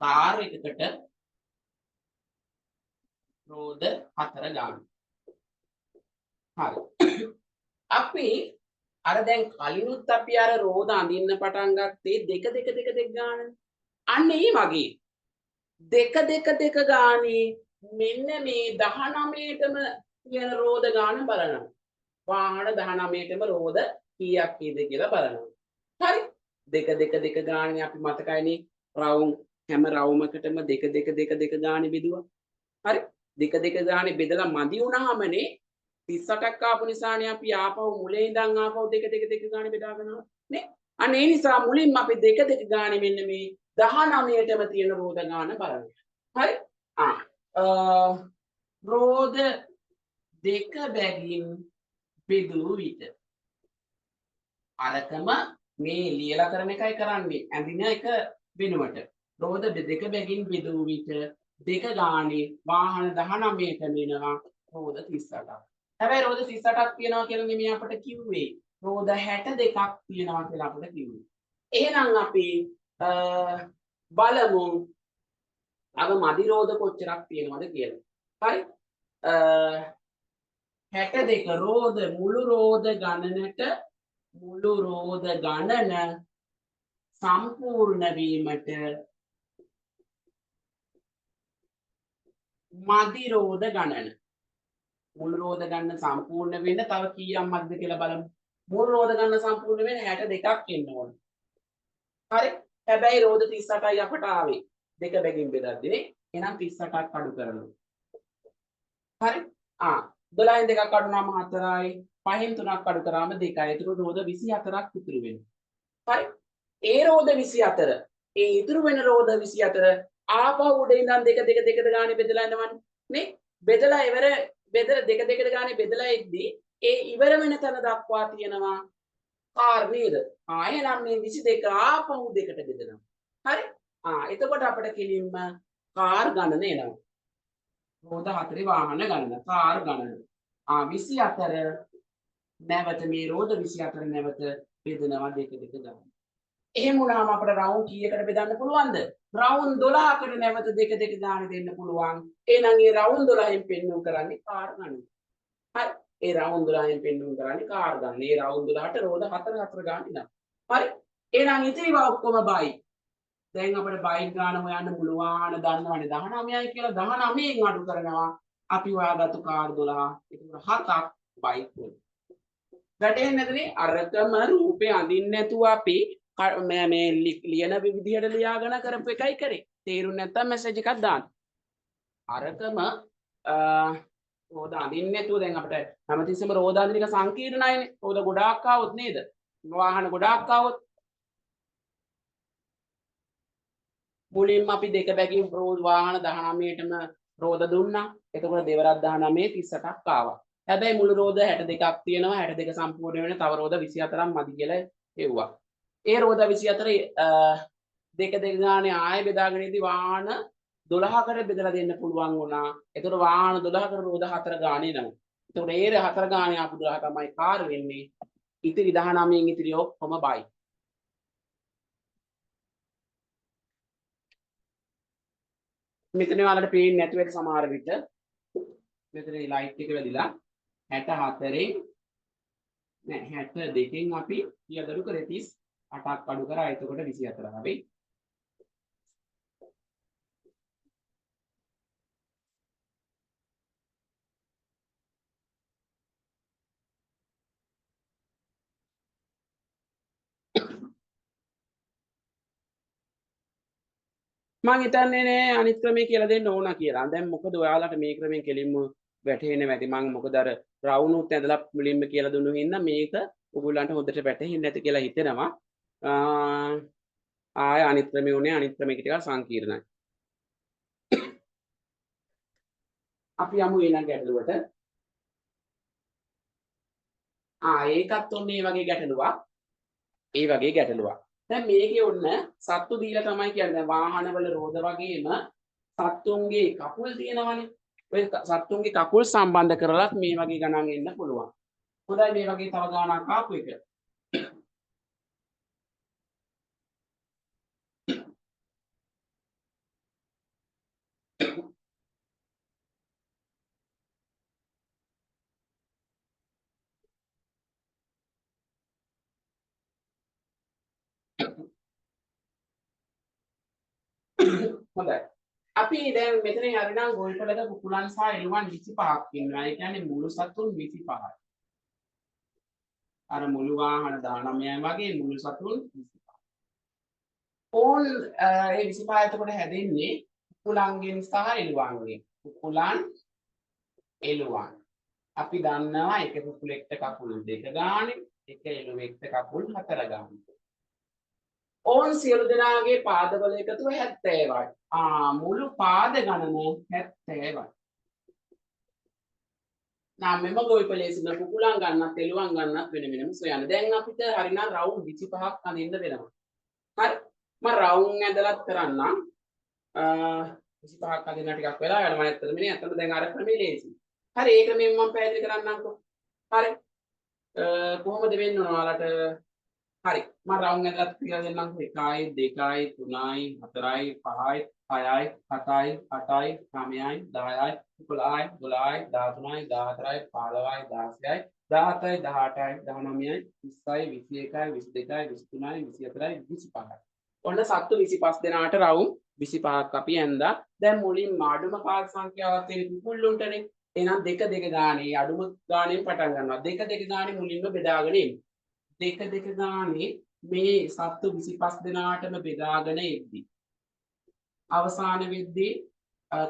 කාර් එකකට රෝද 4 ගන්න. හරි. අපි අර දැන් කලිනුත් අපි අර රෝද අඳින්න පටන් ගත්තේ දෙක ගාන. අන්න ඒ වගේ දෙක ගානේ මෙන්න මේ 19ටම කියන රෝද ගාන බලනවා. වාහන 19ටම රෝද කීයක් කීද කියලා බලනවා. හරි. දෙක ගානේ අපි මතකයිනේ රවුම් හැම රවුමකටම දෙක ගානේ බෙදුවා. හරි. දෙක ගානේ බෙදලා මදි වුණාමනේ 38ක් ආපු නිසානේ අපි ආපහු මුලින් ඉඳන් ආපහු දෙක ගානේ බෙදාගෙන නේ. අන්න ඒ නිසා මුලින්ම අපි දෙක ගානේ මෙන්න මේ 19ටම තියෙන රෝද ගාන බලන්න. හරි. රෝද දෙක බැගින් බෙදූ විට අරකම මේ ලියලා කරන එකයි කරන්නේ. ඇඳින එක වෙනුවට රෝද දෙක බැගින් බෙදූ විට දෙක ගානේ වාහන 19ට වෙනවා රෝද 38ක්. හැබැයි රෝද 38ක් තියෙනවා කියලා නෙමෙයි අපිට කිව්වේ. රෝද 62ක් තියෙනවා කියලා අපිට කිව්වේ. එහෙනම් අපි බලමු අර මදි රෝද කොච්චරක් තියෙනවද කියලා. හරි. 62 රෝද මුළු රෝද ගණන සම්පූර්ණ වීමට මදි රෝද ගණන මුළු රෝද ගණන සම්පූර්ණ වෙන්න තව කීයක් මදිද කියලා බලමු. මුළු රෝද ගණන සම්පූර්ණ වෙන්න 62ක් එන්න ඕන. හරි. හැබැයි රෝද 38යි අපට ආවේ. දෙක බැගින් බෙදද්දී එහෙනම් 38ක් අඩු කරනවා. හරි. 12න් දෙකක් අඩු නම් 4යි. 5න් 3ක් අඩු කරාම 2යි. ඒක රෝද 24ක් ඉතුරු වෙනවා. හරි. ඒ රෝද 24 ඒ ඉතුරු වෙන රෝද 24 ආපහු උඩ ඉඳන් දෙක ගානේ බෙදලා යනවනේ නේ. බෙදලා ඉවර බෙදලා දෙක ගානේ බෙදලා ඉද්දී ඒ ඉවර වෙන තැන දක්වා තියෙනවා කාර් නේද? එහෙනම් මේ 22 ආපහු දෙකට බෙදනවා. හරි. එතකොට අපිට කෙලින්ම කාර් ගණන එනවා. රෝද 4 වාහන ගණන කාර් ගණන. 24 නැවත මේ රෝද 24 නැවත බෙදනවා දෙක ගාන. එහෙම වුණාම අපිට රවුම් කීයකට බෙදන්න පුළුවන්ද? රවුම් 12කට නැවත දෙක ගාන දෙන්න පුළුවන්. එහෙනම් ඒ රවුම් 12න් පෙන්වු කරන්නේ කාර් ගණන. හරි. ඒ රවුම් 12න් පෙන්වු කරන්නේ කාර් ගණන. ඒ රවුම් 12ට රෝද 4 ගාන ඉන්නවා. හරි. එහෙනම් ඉතිරිව ඔක්කොම බයි. දැන් අපිට බයික් ගාන හොයන්න මුළු වාහන දන්නවනේ 19යි කියලා 19න් අඩු කරනවා. අපි හොයාගත්තු කාර් 12 ඒක 7ක් බයික් වල. ගැටෙන්නේ නැදනේ අරකම රූපේ අඳින්න නැතුව අපි මේ ලියන විදිහට ලියාගෙන කරපු එකයි කරේ. තේරුම් නැත්තම් මැසේජ් එකක් දාන්න. අරකම රෝද අඳින්න නැතුව දැන් අපිට හැමතිස්සෙම රෝද අඳින එක සංකීර්ණයිනේ. රෝද ගොඩාක් ආවොත් නේද? වාහන ගොඩාක් ආවොත් මුලින්ම අපි දෙක බැගින් රෝද වාහන 19ටම රෝද දුන්නා. එතකොට දෙවරක් 19 38ක් ආවා. හැබැයි මුළු රෝද 62ක් තියෙනවා. 62 සම්පූර්ණ වෙන තව රෝද 24ක් මදි කියලා එව්වා. ඒ රෝද 24 දෙක දෙක ගානේ ආයෙ බෙදාගෙන ඉදි වාහන 12කට බෙදලා දෙන්න පුළුවන් වුණා. එතකොට වාහන 12කට රෝද 4 ගානේ එනවා. එතකොට ඒ 4 ගානේ ආපු 12 තමයි කාර් වෙන්නේ. ඉතිරි 19න් ඉතිරි ඔක්කොම බයි. මෙතන ඔයාලට පේන්නේ නැති වෙයි සමහර විට. මෙතන ලයිට් එක වැදිලා 64න් නෑ 62න් අපි කීයදලු කරේ 38ක් අඩු කරා. එතකොට 24 වෙයි. මං හිතන්නේ නෑ අනිත් ක්‍රමයේ කියලා දෙන්න ඕන කියලා. දැන් මොකද ඔයාලට මේ ක්‍රමයෙන් කෙලින්ම වැටහෙන්නේ නැති. මං මොකද අර රවුනුත් ඇඳලා මුලින්ම කියලා දුන්නු හින්දා මේක ඔයගොල්ලන්ට හොඳට වැටහෙන්නේ නැති කියලා හිතෙනවා. ආය අනිත් ක්‍රමයේ උනේ අනිත් ක්‍රමයක ටිකක් සංකීර්ණයි. අපි යමු ඊළඟ ගැටලුවට. ඒකත් ඔන්නේ මේ වගේ ගැටලුවක්. ඒ වගේ ගැටලුවක්. දැන් මේකේ ඔන්න සත්තු දීලා තමයි කියන්නේ. දැන් වාහනවල රෝද වගේම සත්තුන්ගේ කකුල් තියෙනවනේ. ඔය සත්තුන්ගේ කකුල් සම්බන්ධ කරලත් මේ වගේ ගණන් එන්න පුළුවන්. හොඳයි මේ වගේ තව ගණනක් ආපු එක. හොඳයි. අපි දැන් මෙතන හරිනම් ගොවිපළක කුකුලන් සහ එළුවන් 25ක් ඉන්නවා. ඒ කියන්නේ මුළු සතුන් 25යි. අර මුළු වාහන 19යි වගේ මුළු සතුන් 25යි. ඕන් ඒ 25 එතකොට හැදෙන්නේ කුකුලන්ගෙන් සහ එළුවන්ගෙන්. කුකුලන් එළුවන්. අපි දන්නවා එක කුකුලෙක්ට කකුල් 2 ගානේ, එක එළුවෙක්ට කකුල් 4 ගානේ. ඕන් සියලු දෙනාගේ පාදවල එකතුව 70යි. මුළු පාද ගණන 70යි. නම් මෙම ගොවිපළේ සිටින කුකුලන් ගන්නත් එළුවන් ගන්නත් වෙන වෙනම සොයන්න. දැන් අපිට හරිනම් රවුම් 25ක් අඳින්න වෙනවා. හරි. මම රවුම් ඇඳලත් කරන්නම්. 25ක් අඳින්න ටිකක් වෙලා යනවා. මම ඇත්තටම නේ අතන දැන් අර ක්‍රමේ ලේසි. හරි ඒ ක්‍රමයෙන් මම පැහැදිලි කරන්නම්කෝ. හරි. කොහොමද වෙන්න ඕන ඔයාලට? හරි. මම රවුම් ඇඳලත් කියලා දෙන්නම්කෝ. 1යි 2යි 3යි 4යි 5යි 6යි 7යි 8යි 9යි 10යි 11යි 12යි 13යි 14යි 15යි 16යි 17යි 18යි 19යි 20යි 21යි 22යි 23යි 24යි. ඔන්න සත්තු 25 දෙනාට රවුම් 25ක් අපි ඇඳා. දැන් මුලින්ම අඩුම කාල් සංඛ්‍යාවක් තියෙන කුකුල්ලුන්ටනේ. එහෙනම් දෙක දෙක ගානේ අඩුම ගානෙන් පටන් ගන්නවා. දෙක දෙක ගානේ මුලින්ම බෙදාගෙන එන්න. දෙක දෙක ගානේ මේ සත්තු 25 දෙනාටම බෙදාගෙන එද්දි අවසාන වෙද්දී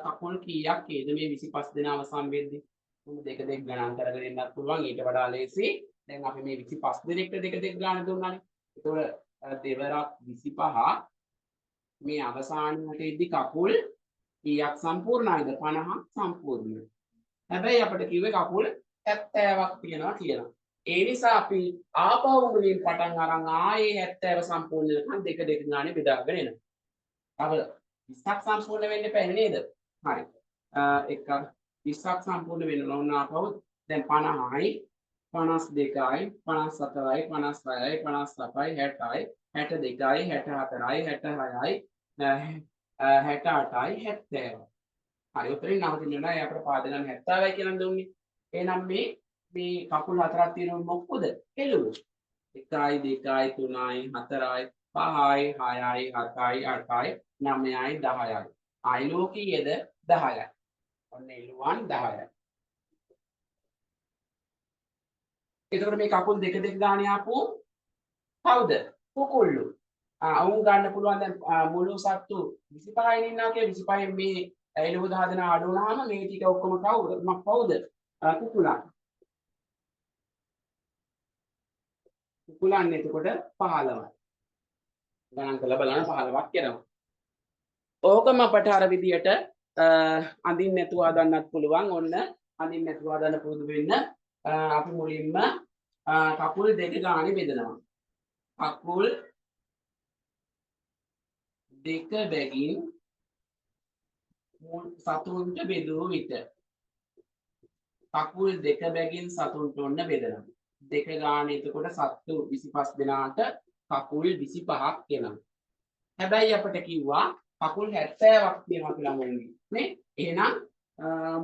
කකුල් කීයක් ඒද මේ 25 දෙනා අවසන් වෙද්දී? මොන දෙක දෙක ගණන් කරගෙන ඉන්නත් පුළුවන්. ඊට වඩා ලේසි. දැන් අපි මේ 25 දෙනෙක්ට දෙක දෙක ගාන දුන්නානේ. ඒතකොට දෙවරක් 25 මේ අවසානයට එද්දි කකුල් කීයක් සම්පූර්ණයිද? 50ක් සම්පූර්ණයි. හැබැයි අපිට කිව්වේ කකුල් 70ක් තියෙනවා කියලා. ඒ නිසා අපි ආපහු මුලින් පටන් අරන් ආයේ 70 සම්පූර්ණ වෙනකන් දෙක දෙක ගානේ බෙදාගෙන එනවා. තව 20ක් සම්පූර්ණ වෙන්න බැහැ නේද? හරි. එක 20ක් සම්පූර්ණ වෙන්න ඕන ආපහු දැන් 50යි 52යි 57යි 56යි 57යි 60යි 62යි 64යි 66යි 68යි 70යි. හරි උතරින් නවතින්න නෑ අපේ පාද ගන්න 70යි කියලා දුන්නේ. එහෙනම් මේ කකුල් හතරක් තියෙනවා මොකද? එළුව. 1යි 2යි 3යි 4යි 5යි 6යි 7යි 8යි 9යි 10යි. එළුව කීයද? 10යි. ඔන්න එළුවන් 10යි. එතකොට මේ කකුල් දෙක දෙක ගානේ ආපු කවුද? කුකුල්ලු. අවුන් ගන්න පුළුවන් දැන් මුළු සත්තු 25යි ඉන්නවා කියලා 25න් මේ එළුව 10 දෙනා අඩු වුණාම මේ ටික ඔක්කොම කවුද? කුකුලන්. කුකුලන් එතකොට 15යි. ගණන් කරලා බලන්න 15ක් එනවා. ඕකම අපට අර විදියට අඳින්න නැතුව හදන්නත් පුළුවන්. ඔන්න අඳින්න නැතුව හදන්න පුරුදු වෙන්න. අපි මුලින්ම කකුල් දෙක ගානේ බෙදනවා. කකුල් දෙක බැගින් සතුන්ට බෙදුව විට කකුල් දෙක බැගින් සතුන්ට ඔන්න බෙදනවා. දෙක ගානේ එතකොට සත්තු 25 දෙනාට කකුල් 25ක් එනවා. හැබැයි අපිට කිව්වා කකුල් 70ක් තියෙනවා කියලා මොන්නේ නේ. එහෙනම්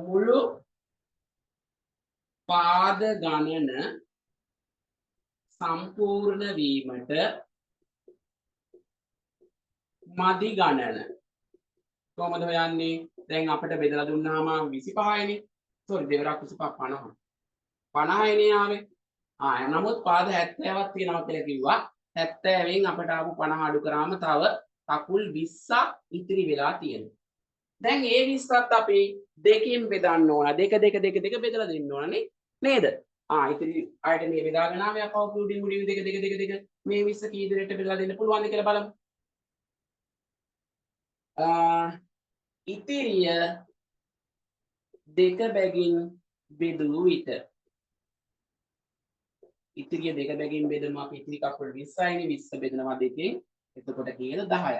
මුළු පාද ගණන සම්පූර්ණ වීමට මදි ගණන කොහොමද හොයන්නේ? දැන් අපිට බෙදලා දුන්නාම 25යිනේ. සෝරි දෙවරක් 25 50යිනේ ආවේ. නමුත් පාද 70ක් තියෙනවා කියලා කිව්වා. 70න් අපට ආපු 50 අඩු කරාම තව කකුල් 20ක් ඉතිරි වෙලා තියෙනවා. දැන් ඒ 20ත් අපි දෙකෙන් බෙදන්න ඕන. දෙක බෙදලා දෙන්න ඕනනේ නේද? ඉතිරි අයට මේ බෙදාගෙන ආවේ අපව උඩින් දෙක මේ 20 කී දෙනෙක්ට බෙදලා දෙන්න පුළුවන්ද කියලා බලමු. ඉතිරිය දෙක බැගින් බෙදූ විට ඉතිරිය දෙක බැගින් බෙදමු අපි ඉතිරි කකුල් 20යිනේ 20 බෙදනවා දෙකෙන් එතකොට කීයද 10යි.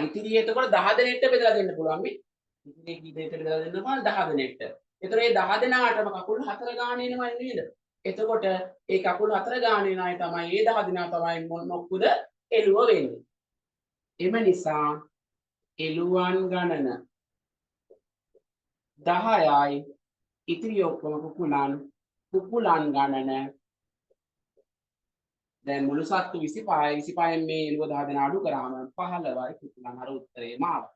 ඉතිරිය එතකොට 10 දෙනෙක්ට බෙදලා දෙන්න පුළුවන් මේ. ඉතිරිය කී දෙනෙක්ට බෙදලා දෙන්න පුළුවන් 10 දෙනෙක්ට. එතකොට මේ 10 දෙනාටම කකුල් 4 ගානේ එනවා නේද? එතකොට ඒ කකුල් 4 ගානේ ණය තමයි මේ 10 දෙනා තමයි මොක්කුද එළුව වෙන්නේ. එම නිසා එළුවන් ගණන 10යි ඉතිරි ඔක්කොම කුකුලන් ගණන දැන් මුළු සත්තු 25යි 25න් මේ එළුව 10 දෙනා අඩු කරාම 15යි කුකුලන් අර උත්තරේම ආවා.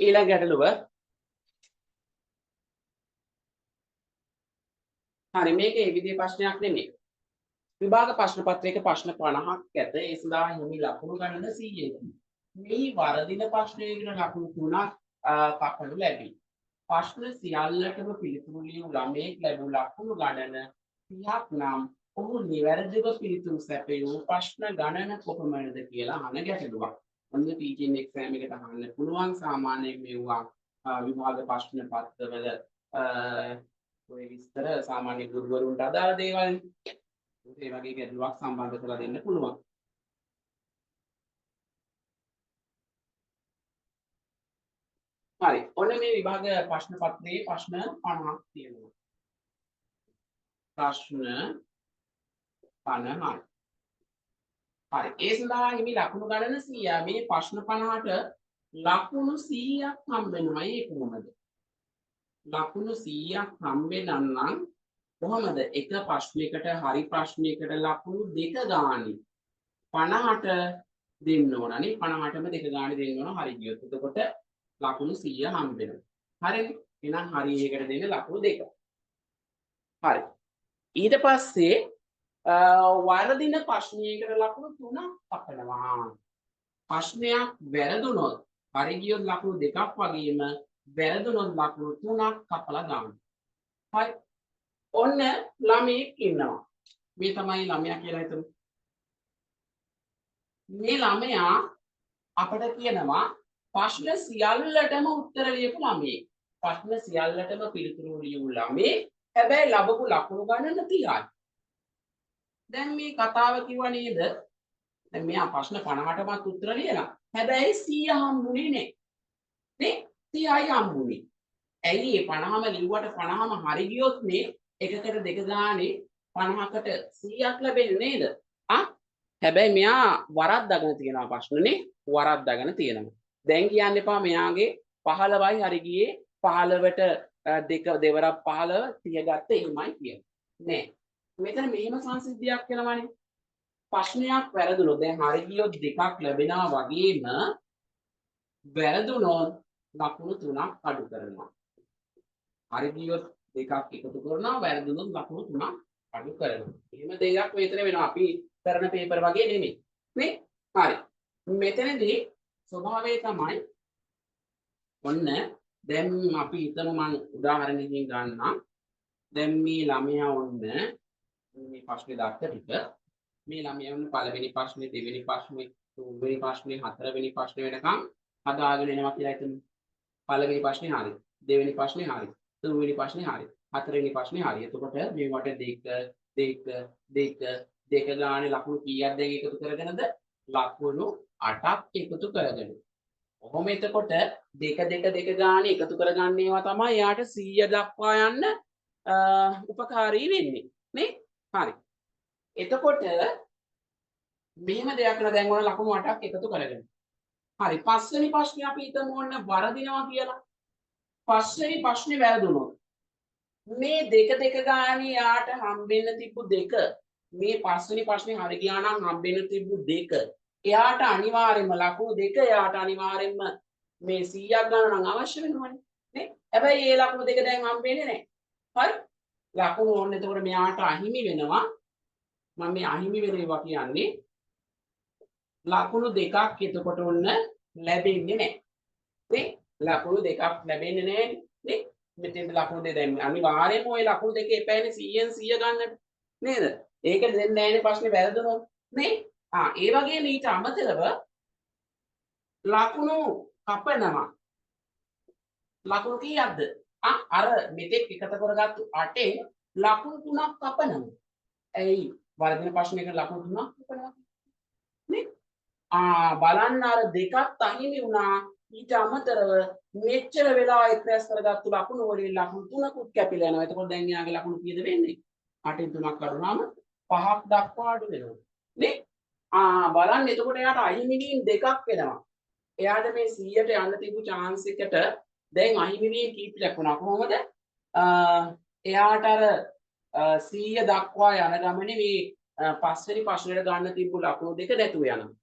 ඊළඟ ගැටලුව හරි මේක ඒ විදිහේ ප්‍රශ්නයක් නෙමෙයි. විභාග ප්‍රශ්න පත්‍රයක ප්‍රශ්න 50ක් ඇත. ඒ සඳහා හිමි ලකුණු ගණන 100යි. මේ වරදින ප්‍රශ්නයකට ලකුණු 3ක් කපනු ලැබේ. ප්‍රශ්න සියල්ලටම පිළිතුරු ලියූ ළමයෙක් ලැබූ ලකුණු ගණන 30ක් නම් ඔහු නිවැරදිව පිළිතුරු සැපයූ ප්‍රශ්න ගණන කොපමණද කියලා අහන ගැටලුවක්. ඔන්න ටීචින් එක්සෑම් එකට අහන්න පුළුවන් සාමාන්‍යයෙන් මෙවුවා විභාග ප්‍රශ්න පත්‍රවල ඔය විස්තර සාමාන්‍ය ගුරුවරුන්ට අදාළ දේවල්. ඒ වගේ ගැටලුවක් සම්බන්ධ කරලා දෙන්න පුළුවන්. හරි. ඔන්න මේ විභාග ප්‍රශ්න පත්‍රයේ ප්‍රශ්න 50ක් තියෙනවා. ප්‍රශ්න 50යි. හරි. ඒ සඳහා හිමි ලකුණු ගණන 100. මේ ප්‍රශ්න 50ට ලකුණු 100ක් හම්බ වෙනවා. ඒ කොහොමද? ලකුණු 100ක් හම්බෙන්න නම් කොහොමද? එක ප්‍රශ්නයකට හරි ප්‍රශ්නයකට ලකුණු දෙක ගානේ 50ට දෙන්න ඕනනේ. 50ටම දෙක ගානේ දෙන්න ඕන හරි ගියොත්. එතකොට ලකුණු 100 හම්බ වෙනවා. හරිද? එහෙනම් හරි එකකට දෙන්න ලකුණු දෙක. හරි. ඊට පස්සේ වරදින ප්‍රශ්නයකට ලකුණු 3ක් කපනවා. ප්‍රශ්නයක් වැරදුනොත් හරි ගියොත් ලකුණු දෙකක් වගේම වැරදුනොත් ලකුණු 3ක් කපලා දාන්න. හරි. ඔන්න ළමයෙක් ඉන්නවා. මේ තමයි ළමයා කියලා හිතමු. මේ ළමයා අපිට කියනවා ප්‍රශ්න සියල්ලටම උත්තර ලියපු ළමයෙක්. ප්‍රශ්න සියල්ලටම පිළිතුරු ලියමු ළමේ. හැබැයි ලැබපු ලකුණු ගණන 30යි. දැන් මේ කතාව කිව්වා නේද? දැන් මෙයා ප්‍රශ්න 50කටවත් උත්තර ලියලා. හැබැයි 100 හම්බුනේ නේ. නේ 30යි හම්බුනේ. ඇයි මේ 50ම ලිව්වට 50ම හරි ගියොත් මේ එකකට දෙක ගානේ 50කට 100ක් ලැබෙන්නේ නේද? හැබැයි මෙයා වරද්දාගෙන තියෙනවා ප්‍රශ්නනේ වරද්දාගෙන තියෙනවා. දැන් කියන්න එපා මෙයාගේ 15යි හරි ගියේ 15ට දෙවරක් 15 30 ගත්ත එහෙමයි කියන්නේ. නෑ. මෙතන මෙහෙම සංසිද්ධියක් වෙනවනේ. ප්‍රශ්නයක් වැරදුනොත් දැන් හරි ගියොත් දෙකක් ලැබෙනවා වගේම වැරදුනොත් ලකුණු 3ක් අඩු කරනවා. හරි ගියොත් දෙකක් එකතු කරනවා වැරදුනොත් ලකුණු 3ක් අඩු කරනවා. එහෙම දෙයක් මෙතන වෙනවා. අපි කරන පේපර් වගේ නෙමෙයි. නේ? හරි. මෙතනදී ස්වභාවය තමයි ඔන්න දැන් අපි හිතමු මම උදාහරණයකින් ගන්නම්. දැන් මේ ළමයා ඔන්න මේ ප්‍රශ්නේ දාන්න ටික මේ ළමයා ඔන්න පළවෙනි ප්‍රශ්නේ දෙවෙනි ප්‍රශ්නේ තුන්වෙනි ප්‍රශ්නේ හතරවෙනි ප්‍රශ්නේ වෙනකම් හදාගෙන එනවා කියලා හිතමු. පළවෙනි ප්‍රශ්නේ හරි. දෙවෙනි ප්‍රශ්නේ හරි. තුන්වෙනි ප්‍රශ්නේ හරි. හතරවෙනි ප්‍රශ්නේ හරි. එතකොට මේවට දෙක ගානේ ලකුණු කීයක් දැන් එකතු කරගෙනද? ලකුණු 8ක් එකතු කරගෙන. ඔහොම එතකොට දෙක ගානේ එකතු කරගන්න ඒවා තමයි එයාට 100 දක්වා යන්න උපකාරී වෙන්නේ. නේ? හරි. එතකොට මෙහෙම දෙයක් න දැන් ඔන්න ලකුණු 8ක් එකතු කරගෙන. හරි. පස්වෙනි ප්‍රශ්නේ අපි හිතමු ඔන්න වරදිනවා කියලා. පස්වෙනි ප්‍රශ්නේ වැරදුනොත් මේ දෙක ගානේ යාට හම්බෙන්න තිබ්බු දෙක මේ පස්වෙනි ප්‍රශ්නේ හරි ගියා නම් හම්බෙන්න තිබ්බු දෙක එයාට අනිවාර්යයෙන්ම ලකුණු දෙක එයාට අනිවාර්යයෙන්ම මේ 100ක් ගන්න නම් අවශ්‍ය වෙනවනේ නේ හැබැයි ඒ ලකුණු දෙක දැන් හම්බෙන්නේ නැහැ හරි ලකුණු ඕනේ එතකොට මෙයාට අහිමි වෙනවා මම මේ අහිමි වෙන ඒවා කියන්නේ ලකුණු දෙකක් එතකොට ඔන්න ලැබෙන්නේ නැහැ නේ ලකුණු දෙකක් ලැබෙන්නේ නැහැ නේ මෙතෙන් ලකුණු දෙක දැන් අනිවාර්යයෙන්ම ওই ලකුණු දෙකේ එපැයිනේ 100න් 100 ගන්නට නේද ඒක දෙන්නේ නැහැනේ ප්‍රශ්නේ වැරදුනොත් නේ ඒ වගේම ඊට අමතරව ලකුණු කපනවා ලකුණු කීයක්ද අර මෙතෙක් එකතු කරගත්තු 8න් ලකුණු 3ක් කපනවා ඇයි වර්ධන ප්‍රශ්නයක ලකුණු 3ක් කපනවා නේ බලන්න අර දෙකක් අහිමි වුණා ඊට අමතරව මෙච්චර වෙලා එක්රැස් කරගත්තු ලකුණු වලින් ලකුණු 3කුත් කැපිලා යනවා එතකොට දැන් යාගේ ලකුණු කීයද වෙන්නේ 8න් 3ක් අඩුනම 5ක් දක්වා අඩු වෙනවා නේ බලන්න එතකොට එයාට අහිමි වීම දෙකක් වෙනවා එයාට මේ 100ට යන්න තිබු chance එකට දැන් අහිමි වීම කීපයක් වුණා කොහොමද එයාට අර 100 දක්වා යන ගමනේ මේ පස්වෙනි ප්‍රශ්නෙට ගන්න තිබු ලකුණු දෙක නැතුව යනවා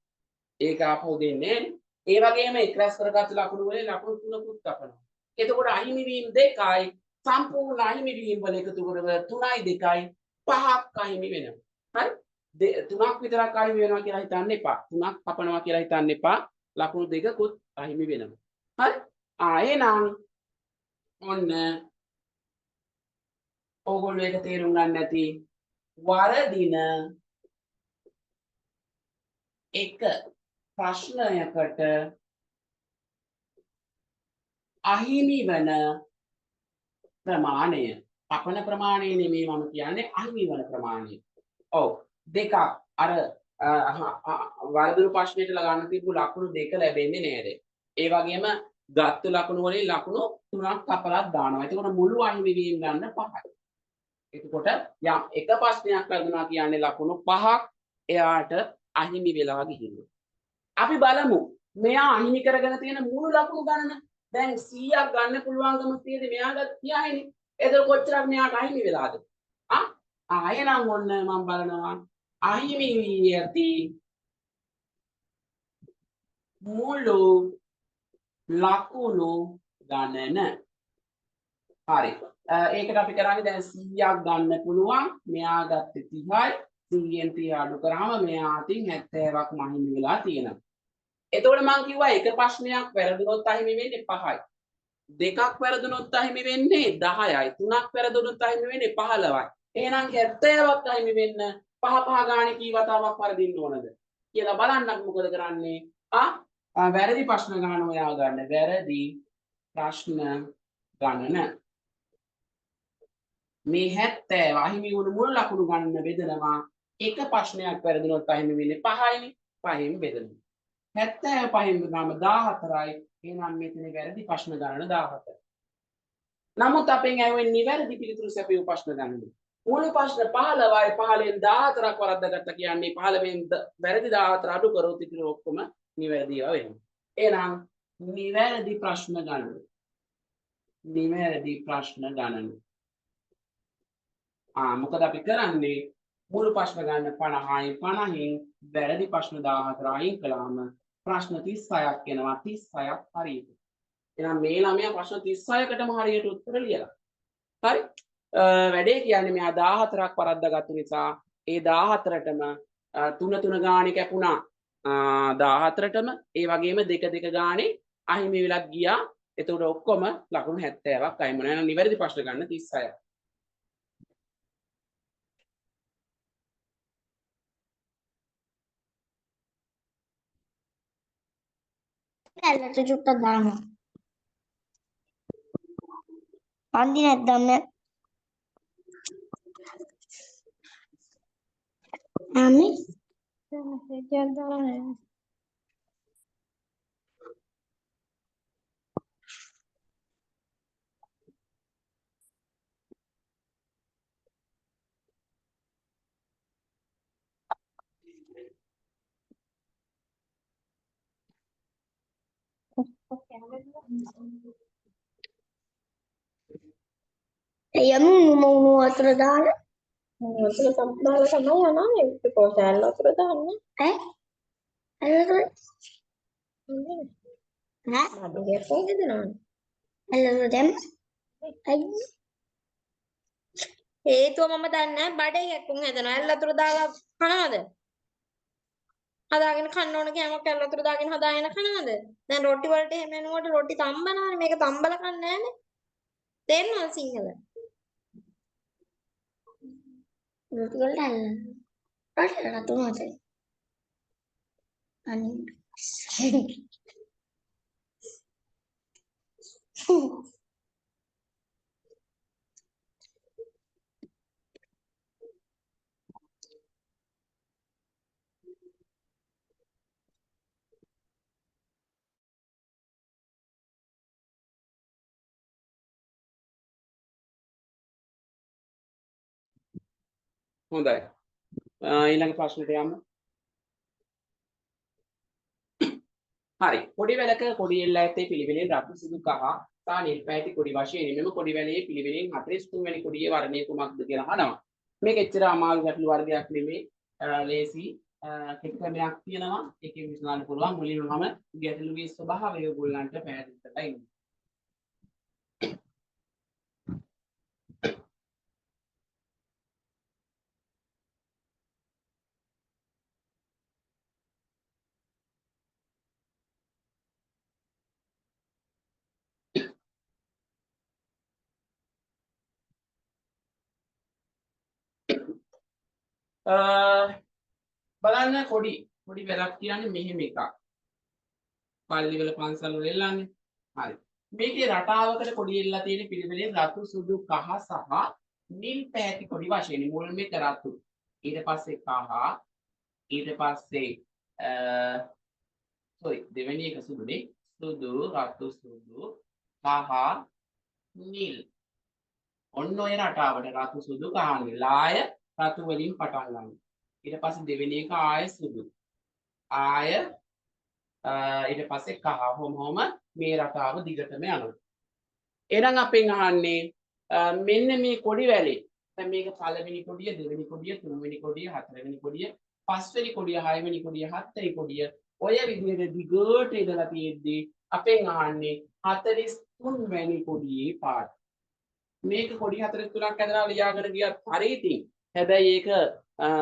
ඒක ආපහු දෙන්නේ ඒ වගේම එක්රැස් කරගත්තු ලකුණු වලින් ලකුණු 3කුත් කපනවා එතකොට අහිමි වීම දෙකයි සම්පූර්ණ අහිමි වීම වල එකතු කරව 3යි 2යි 5ක් අහිමි වෙනවා හරි 3ක් විතරක් අහිමි වෙනවා කියලා හිතන්න එපා 3ක් කපනවා කියලා හිතන්න එපා ලකුණු දෙකකුත් අහිමි වෙනවා හරි එහෙනම් ඔන්න ඕගොල්ලෝ ඒක තේරුම් ගන්න නැති වරදින එක ප්‍රශ්නයකට අහිමි වන ප්‍රමාණය කපන ප්‍රමාණය නෙමෙයි මම කියන්නේ අහිමි වන ප්‍රමාණය. ඔව් දෙකක් අර වර්ධන ප්‍රශ්නෙට ගන්න තිබු ලකුණු දෙක ලැබෙන්නේ නේද? ඒ වගේම ගත්තු ලකුණු වලින් ලකුණු 3ක් කපලා දානවා. එතකොට මුළු අහිමි වීම ගන්න 5යි. එතකොට යම් එක ප්‍රශ්නයක් ලැබුණා කියන්නේ ලකුණු 5ක් එයාට අහිමි වෙලා ගිහිල්ලා. අපි බලමු මෙයා අහිමි කරගෙන තියෙන මුළු ලකුණු ගණන. දැන් 100ක් ගන්න පුළුවන්කම තියෙදි මෙයාට කියයිනේ. එතකොට කොච්චරක් මෙයාට අහිමි වෙලාද? එහෙනම් ඔන්න මම බලනවා අහිමි වී ඇති මුළු ලකුණු ගණන. හරි. ඒකට අපි කරන්නේ දැන් 100ක් ගන්න පුළුවන්. මෙයා ගත්තේ 30යි. 100න් 30 අඩු කරාම මෙයා අතින් 70ක් අහිමි වෙලා තියෙනවා. එතකොට මම කිව්වා එක ප්‍රශ්නයක් වැරදුනොත් අහිමි වෙන්නේ 5යි. දෙකක් වැරදුනොත් අහිමි වෙන්නේ 10යි. තුනක් වැරදුනොත් අහිමි වෙන්නේ 15යි. එහෙනම් 70ක් අහිමි වෙන්න 5 ගානේ කී වතාවක් වරදින්න ඕනද කියලා බලන්නත් මොකද කරන්නේ? වැරදි ප්‍රශ්න ගන්න ඔයා ගන්න. වැරදි ප්‍රශ්න ගණන. මේ 70 අහිමි වුණු මුල් ලකුණු ගණන බෙදනවා. එක ප්‍රශ්නයක් වැරදුනොත් අහිමි වෙන්නේ 5යිනේ. 5න් බෙදනවා. 75න් බෙදුනම 14යි. එහෙනම් මෙතන වැරදි ප්‍රශ්න ගණන 17. නමුත් අපෙන් ඇහුවෙන්නේ නිවැරදි පිළිතුරු සැපයූ ප්‍රශ්න ගණන. මුළු ප්‍රශ්න 15යි 15න් 14ක් වරද්දාගත්තා කියන්නේ 15න් වැරදි 14 අඩු කරොත් ඉතින් ඔක්කොම නිවැරදි ඒවා වෙනවා. එහෙනම් නිවැරදි ප්‍රශ්න ගණන. නිවැරදි ප්‍රශ්න ගණන. මොකද අපි කරන්නේ මුළු ප්‍රශ්න ගන්න 50යි 50න් වැරදි ප්‍රශ්න 14 අයින් කළාම ප්‍රශ්න 36ක් එනවා 36ක් හරියට. එහෙනම් මේ ළමයා ප්‍රශ්න 36කටම හරියට උත්තර ලියලා. හරි? වැඩේ කියන්නේ මෙයා 14ක් වරද්දාගත්තු නිසා ඒ 14ටම 3 3 ගානේ කැපුණා. 14ටම ඒ වගේම 2 2 ගානේ අහිමි වෙලක් ගියා. එතකොට ඔක්කොම ලකුණු 70ක් අයින් වුණා. එහෙනම් නිවැරදි ප්‍රශ්න ගන්න 36ක්. ඇල්ලට චුට්ටක් දානවා. පන්දි නැද්දම් අම්මේ මෙසේජ් දාලා යමු මොමු වතුර දාලා වතුර දාලා තමයි යනවා ඒක පොසෑල් වතුර දාන්නේ ඈ නෑ බඩේ කොහෙද නෝනේ එළවලු දැම්ම අයියෝ හේතුව මම දන්නේ නැහැ බඩේ යකුන් හැදෙනවා ඇල් වතුර දාලා කනවද හදාගෙන කන්න ඕන කෑමක් ඇල් වතුර දාගෙන හදාගෙන කනවද දැන් රොටි වලට එහෙම එනකොට රොටි තම්බනවානේ මේක තම්බලා කන්නේ නැහනේ තේරෙනවද සිංහල රොටි වලට අල්ලන්න රට තුනට අනේ හොඳයි. ඊළඟ ප්‍රශ්නෙට යමු. හරි. කොඩි වැලක කොඩි එල්ල ඇත්තේ පිළිවෙලින් රතු සුදු කහ සහ නිල් පැහැති කොඩි වශයෙන් මෙම කොඩි වැලේ පිළිවෙලින් 43 වෙනි කොඩියේ වර්ණය කුමක්ද කියලා අහනවා. මේක එච්චර අමාරු ගැටළු වර්ගයක් නෙමෙයි. ලේසි කෙටි ක්‍රමයක් තියෙනවා. ඒකෙන් විසඳන්න පුළුවන්. මුලින්ම මම ගැටළුවේ ස්වභාවය ඔයගොල්ලන්ට පැහැදිලි කරලා ඉන්නවා. බලන්න කොඩි වැලක් කියන්නේ මෙහෙම එකක්. පල්ලිවල පන්සල් වල එල්ලන්නේ. හරි. මේකේ රටාවකට කොඩි එල්ලලා තියෙන පිළිවෙලෙන් රතු සුදු කහ සහ නිල් පැහැති කොඩි වශයෙන් මුල් මේක රතු. ඊට පස්සේ කහ ඊට පස්සේ දෙවෙනි එක සුදුනේ. සුදු රතු සුදු කහ නිල්. ඔන්න ඔය රටාවට රතු සුදු කහ නිල්. ආය රතු වලින් පටන් ගන්න. ඊට පස්සේ දෙවෙනි එක ආය සුදු. ආය ඊට පස්සේ කහ හොම මේ රටාව දිගටම යනවා. එහෙනම් අපෙන් අහන්නේ මෙන්න මේ කොඩි වැලේ දැන් මේක පළවෙනි කොඩිය දෙවෙනි කොඩිය තුන්වෙනි කොඩිය හතරවෙනි කොඩිය පස්වෙනි කොඩිය හයවෙනි කොඩිය හත්වෙනි කොඩිය ඔය විදිහට දිගට ඉඳලා තියෙද්දී අපෙන් අහන්නේ 43 වෙනි කොඩියේ පාඩ. මේක කොඩි 43ක් ඇදලා ලියාගෙන ගියත් හරි ඉතින්. හැබැයි ඒක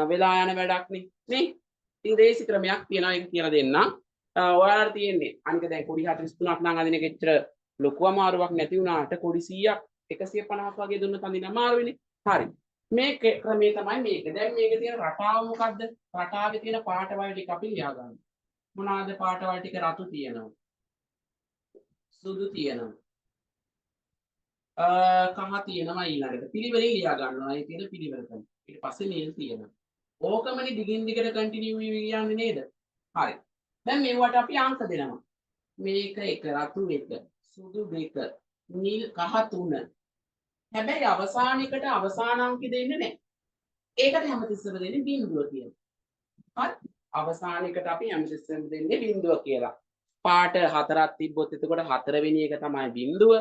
වෙලා යන වැඩක් නේ. ඉතින් දේශි ක්‍රමයක් තියෙනවා ඒක කියලා දෙන්නම්. ඔයාලට තියෙන්නේ අනික දැන් කොඩි 43ක් නම් අදින එක එච්චර ලොකු අමාරුවක් නැති වුණාට කොඩි 100ක් 150ක් වගේ දුන්නත් අඳින්න අමාරු වෙන්නේ. හරි. මේ ක්‍රමය තමයි මේක. දැන් මේකේ තියෙන රටාව මොකද්ද? රටාවේ තියෙන පාටවල් ටික අපි ලියා ගන්න. මොනවාද පාටවල් ටික? රතු තියෙනවා. සුදු තියෙනවා. කහ තියෙනවා ඊළඟට. පිළිවෙලින් ලියා ගන්නවා. ඒ තියෙන පිළිවෙල තමයි. ඊට පස්සේ නිල් තියෙනවා. ඕකමනේ දිගින් දිගට කන්ටිනියු වෙවි යන්නේ නේද? හරි. දැන් මේවට අපි අංක දෙනවා. මේක 1 රතු 1 සුදු 2 නිල් කහ 3. හැබැයි අවසානයකට අවසාන අංකෙ දෙන්නේ නැහැ. ඒකට හැමතිස්සෙම දෙන්නේ බිංදුව කියලා. හරි. අවසානයකට අපි හැමතිස්සෙම දෙන්නේ බිංදුව කියලා. පාට 4ක් තිබ්බොත් එතකොට 4 වෙනි එක තමයි බිංදුව.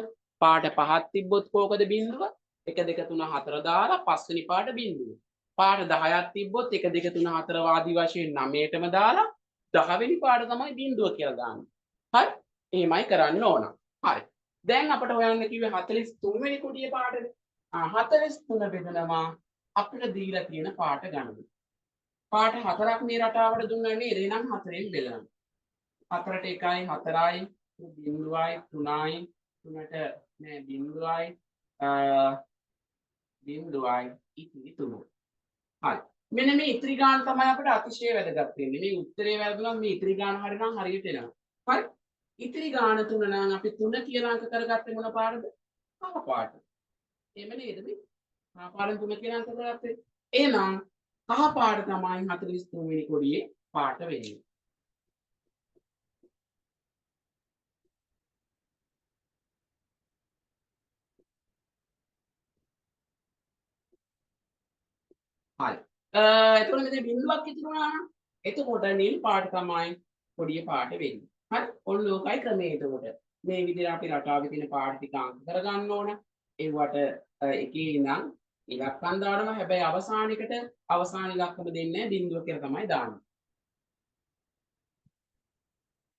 පාට 5ක් තිබ්බොත් කෝකද බිංදුව? 1 2 3 4 දාලා 5 වෙනි පාට බිංදුව. පාට 10ක් තිබ්බොත් 1 2 3 4 ආදී වශයෙන් 9ටම දාලා 10 වෙනි පාට තමයි බිංදුව කියලා දාන්නේ. හරි. එහෙමයි කරන්න ඕන. හරි. දැන් අපිට හොයන්න කිව්වේ 43 වෙනි කුඩියේ පාටද? 43 බෙදනවා අපිට දීලා තියෙන පාට ගණන. පාට 4ක් මේ රටාවට දුන්නා නේද? එහෙනම් 4ෙන් බෙදන්න. 4ට 1යි 4යි 0යි 3යි 3ට නෑ 0යි 0යි ඉතිරි 3. හරි. මෙන්න මේ ඉතිරි ගාන තමයි අපිට අතිශය වැදගත් වෙන්නේ. මේ උත්තරේ වැරදුනම මේ ඉතිරි ගාන හරිනම් හරියට එනවා. හරි. ඉතිරි ගාන 3 නම් අපි 3 කියලා අංක කරගත්තේ මොන පාටද? කහ පාට. එහෙම නේද මේ? කහ පාටෙන් 3 කියලා අංක කරගත්තේ. එහෙනම් කහ පාට තමයි 43 වෙනි කොඩියේ පාට වෙන්නේ. හරි. එතකොට මෙතන බිඳුවක් ඉතුරු වුණා නම් එතකොට නිල් පාට තමයි කොඩිය පාට වෙන්නේ. හරි. ඔන්න ඕකයි ක්‍රමය එතකොට. මේ විදිහට අපි රටාවේ තියෙන පාට ටික අංක කරගන්න ඕන. ඒවට එකේ ඉඳන් ඉලක්කම් දානවා. හැබැයි අවසානයේකට අවසාන ඉලක්කම දෙන්නේ බිඳුව කියලා තමයි දාන්නේ.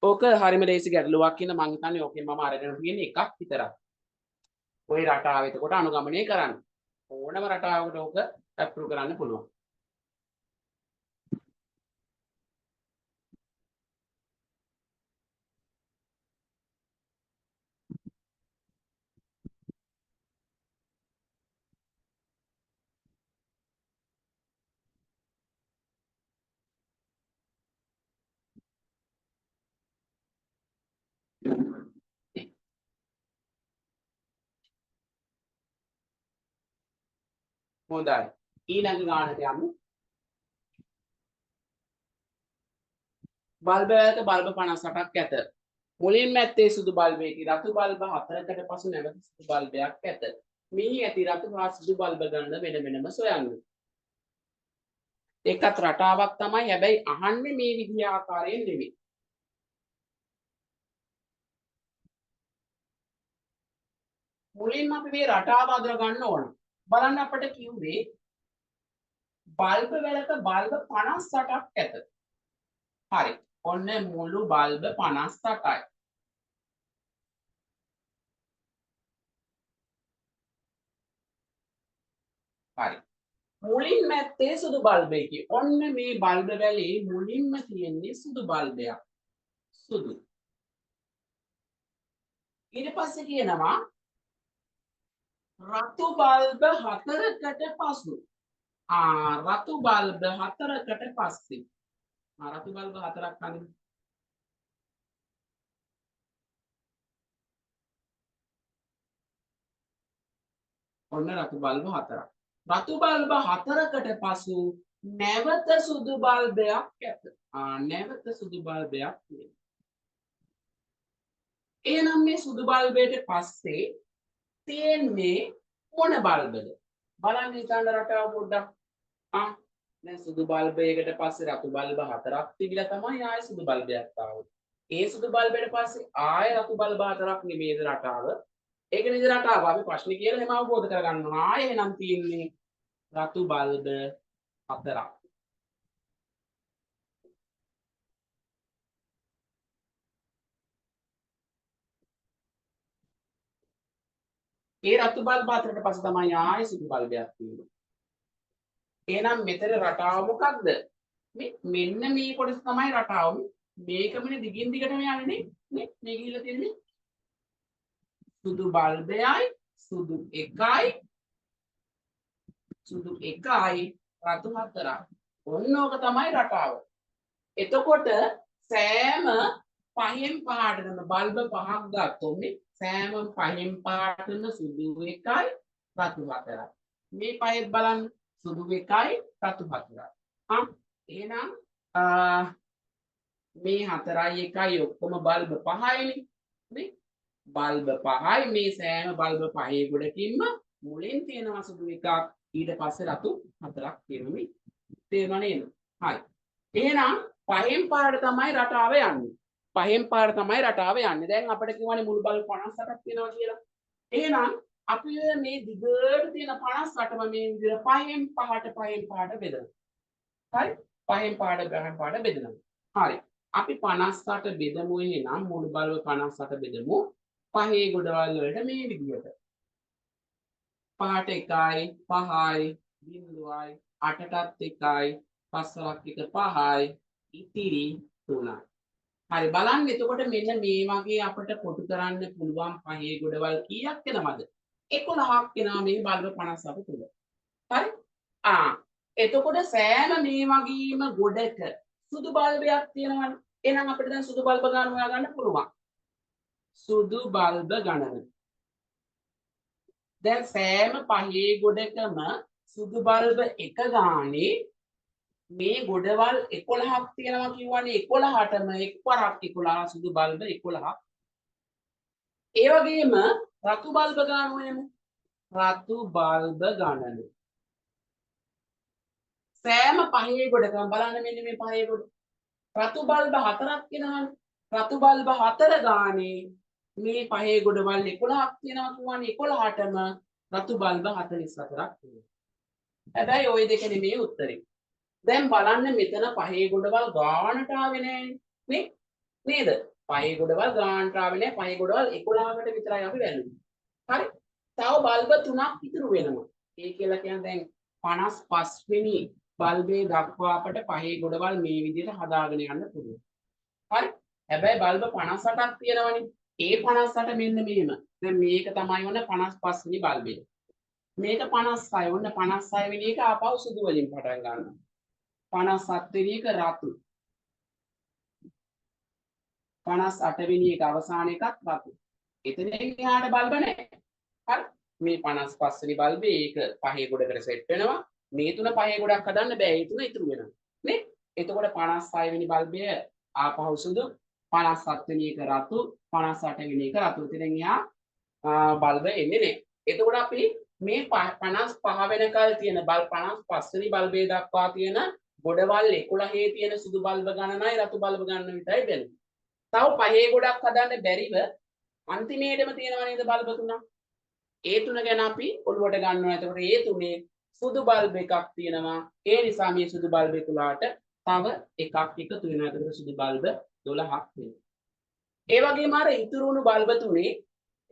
ඕක හරිම ලේසි ගැටලුවක් කියන මං හිතන්නේ ඕකෙන් මම අරගෙන තියෙන්නේ එකක් විතරක්. ওই රටාව එතකොට අනුගමනය කරන්න. ඕනම රටාවකට ඕක ඇප්‍රූව් කරන්න පුළුවන්. හොඳයි. ඊළඟ ගානට යමු. බල්බයක බල්බ 58ක් ඇත. මුලින්ම ඇත්තේ සුදු බල්බයකි. රතු බල්බ 4කට පසු නැවත සුදු බල්බයක් ඇත. මෙහි ඇති රතු හා සුදු බල්බ ගණන වෙන වෙනම සොයන්න. ඒකත් රටාවක් තමයි. හැබැයි අහන්නේ මේ විදිහ ආකාරයෙන් නෙමෙයි. මුලින්ම අපි මේ රටාව අඳුර ගන්න ඕන. බලන්න අපිට කිව්වේ බල්බ වලක බල්බ 58ක් ඇත. හරි. ඔන්න මුළු බල්බ 58යි. හරි. මුලින්ම ඇත්තේ සුදු බල්බයකි. ඔන්න මේ බල්බ වැලේ මුලින්ම තියෙන්නේ සුදු බල්බයක්. සුදු. ඊට පස්සේ කියනවා රතු බල්බ 4කට පසු. රතු බල්බ 4කට පස්සේ. රතු බල්බ 4ක් අනිත්. ඔන්න රතු බල්බ 4ක්. රතු බල්බ 4කට පසු නැවත සුදු බල්බයක් ඇත. නැවත සුදු බල්බයක් තියෙනවා. එහෙනම් මේ සුදු බල්බයට පස්සේ තියෙන්නේ මොන බල්බද? බලන්න හිතන්න රටාව පොඩ්ඩක්. දැන් සුදු බල්බයකට පස්සේ රතු බල්බ 4ක් තිබිලා තමයි ආයෙ සුදු බල්බයක් ආවේ. ඒ සුදු බල්බයට පස්සේ ආයෙ රතු බල්බ 4ක් නෙමෙයිද රටාව? ඒක නේද රටාව. අපි ප්‍රශ්නේ කියලා එහෙම අවබෝධ කරගන්න ඕන. ආයෙ එහෙනම් තියෙන්නේ රතු බල්බ 4ක්. ඒ රතු බල්බ 4කට පස්සේ තමයි ආයෙ සුදු බල්බයක් තියෙන්නේ. එහෙනම් මෙතන රටාව මොකක්ද? මෙන්න මේ කොටස තමයි රටාව. මේකමනේ දිගින් දිගටම යන්නේ නේ. මේ ගිහිල්ලා තියෙන්නේ සුදු බල්බයයි සුදු එකයි සුදු එකයි රතු 4යි. ඔන්න ඕක තමයි රටාව. එතකොට සෑම පහෙන් පහටම බල්බ පහක් ගත්තොත් මේ සෑම පහෙන් පහටම සුදු එකයි රතු හතරයි. මේ පහෙත් බලන්න සුදු එකයි රතු හතරයි. එහෙනම් මේ හතරයි එකයි ඔක්කොම බල්බ පහයිනේ නේ. බල්බ පහයි මේ සෑම බල්බ පහේ ගොඩකින්ම මුලින් තියෙනවා සුදු එකක් ඊට පස්සේ රතු හතරක් තියෙනවා මේ. තේරුණා නේද? හරි. එහෙනම් පහෙන් පාට තමයි රටාව යන්නේ. පහෙන් පාට තමයි රටාව යන්නේ. දැන් අපිට කියවනේ මුළු බල්බ 58ක් තියෙනවා කියලා. එහෙනම් අපි මේ දිගට තියෙන 58ම මේ විදිහට පහෙන් පහට බෙදනවා. හරි? පහෙන් පහට බෙදනවා. හරි. අපි 58 බෙදමු එහෙනම් මුළු බල්බ 58 බෙදමු. පහේ ගොඩවල් වලට මේ විදිහට. 5ට 1යි 5යි 0යි 8ටත් 1යි 5ක් 1 5යි ඉතිරි 3යි. හරි බලන්න එතකොට මෙන්න මේ වගේ අපිට කොටු කරන්න පුළුවන් පහේ ගොඩවල් කීයක් එනවද? 11ක් එනවා මේ බල්බ 58 තුල. හරි? එතකොට සෑම මේ වගේම ගොඩක සුදු බල්බයක් තියෙනවනේ. එහෙනම් අපිට දැන් සුදු බල්බ ගන්න හොයාගන්න පුළුවන්. සුදු බල්බ ගණන. දැන් සෑම පහේ ගොඩකම සුදු බල්බ එක ගානේ මේ ගොඩවල් 11ක් තියෙනවා කියවනේ 11ටම එක්වරක් 11 සුදු බල්බ 11ක්. ඒ වගේම රතු බල්බ ගන්න ඕනෙමු. රතු බල්බ ගණන. සෑම පහේ ගොඩකම බලන්න මෙන්න මේ පහේ ගොඩ. රතු බල්බ 4ක් තියෙනවානේ. රතු බල්බ 4 ගානේ මේ පහේ ගොඩවල් 11ක් තියෙනවා කියවනේ 11ටම රතු බල්බ 44ක් තියෙනවා. හැබැයි ওই දෙක නෙමෙයි උත්තරේ. දැන් බලන්න මෙතන පහේ ගොඩවල් ගානට ආවේ නෑනේ නේද? පහේ ගොඩවල් ගානට ආවේ නෑ. පහේ ගොඩවල් 11කට විතරයි අපි වැළුවේ. හරි? තව බල්බ 3ක් ඉතුරු වෙනවා. ඒ කියලා කියන්නේ දැන් 55 වෙනි බල්බේ දක්වා අපට පහේ ගොඩවල් මේ විදිහට හදාගෙන යන්න පුළුවන්. හරි? හැබැයි බල්බ 58ක් තියෙනවනේ. ඒ 58 මෙන්න මෙහෙම. දැන් මේක තමයි ඔන්න 55 වෙනි බල්බේ. මේක 56. ඔන්න 56 වෙනි එක ආපහු සුදු වලින් පටන් ගන්නවා. 57 වෙනි එක රතු. 58 වෙනි එක අවසාන එකත් රතු. එතනින් එහාට බල්බ නැහැ. හරි? මේ 55 වෙනි බල්බේ ඒක පහේ ගොඩකට සෙට් වෙනවා. මේ තුන පහේ ගොඩක් හදන්න බෑ. ඒ තුන ඉතුරු වෙනවා. නේ? එතකොට 56 වෙනි බල්බය ආපහු සුදු, 57 වෙනි එක රතු, 58 වෙනි එක රතු. එතනින් එහා බල්බ එන්නේ නැහැ. එතකොට අපි මේ 55 වෙනකල් තියෙන බල්බ 55 වෙනි බල්බේ දක්වා තියෙන ගොඩවල් 11 තියෙන සුදු බල්බ ගණනයි රතු බල්බ ගණන විතරයි බැලුවේ. තව පහේ ගොඩක් හදන්න බැරිව අන්තිමේටම තියෙනවා නේද බල්බ තුනක්. ඒ තුන ගැන අපි ඔළුවට ගන්නවා. එතකොට ඒ තුනේ සුදු බල්බ එකක් තියෙනවා. ඒ නිසා මේ සුදු බල්බ 11ට තව එකක් එකතු වෙනවා. එතකොට සුදු බල්බ 12ක් වෙනවා. ඒ වගේම අර ඉතුරු වුණු බල්බ තුනේ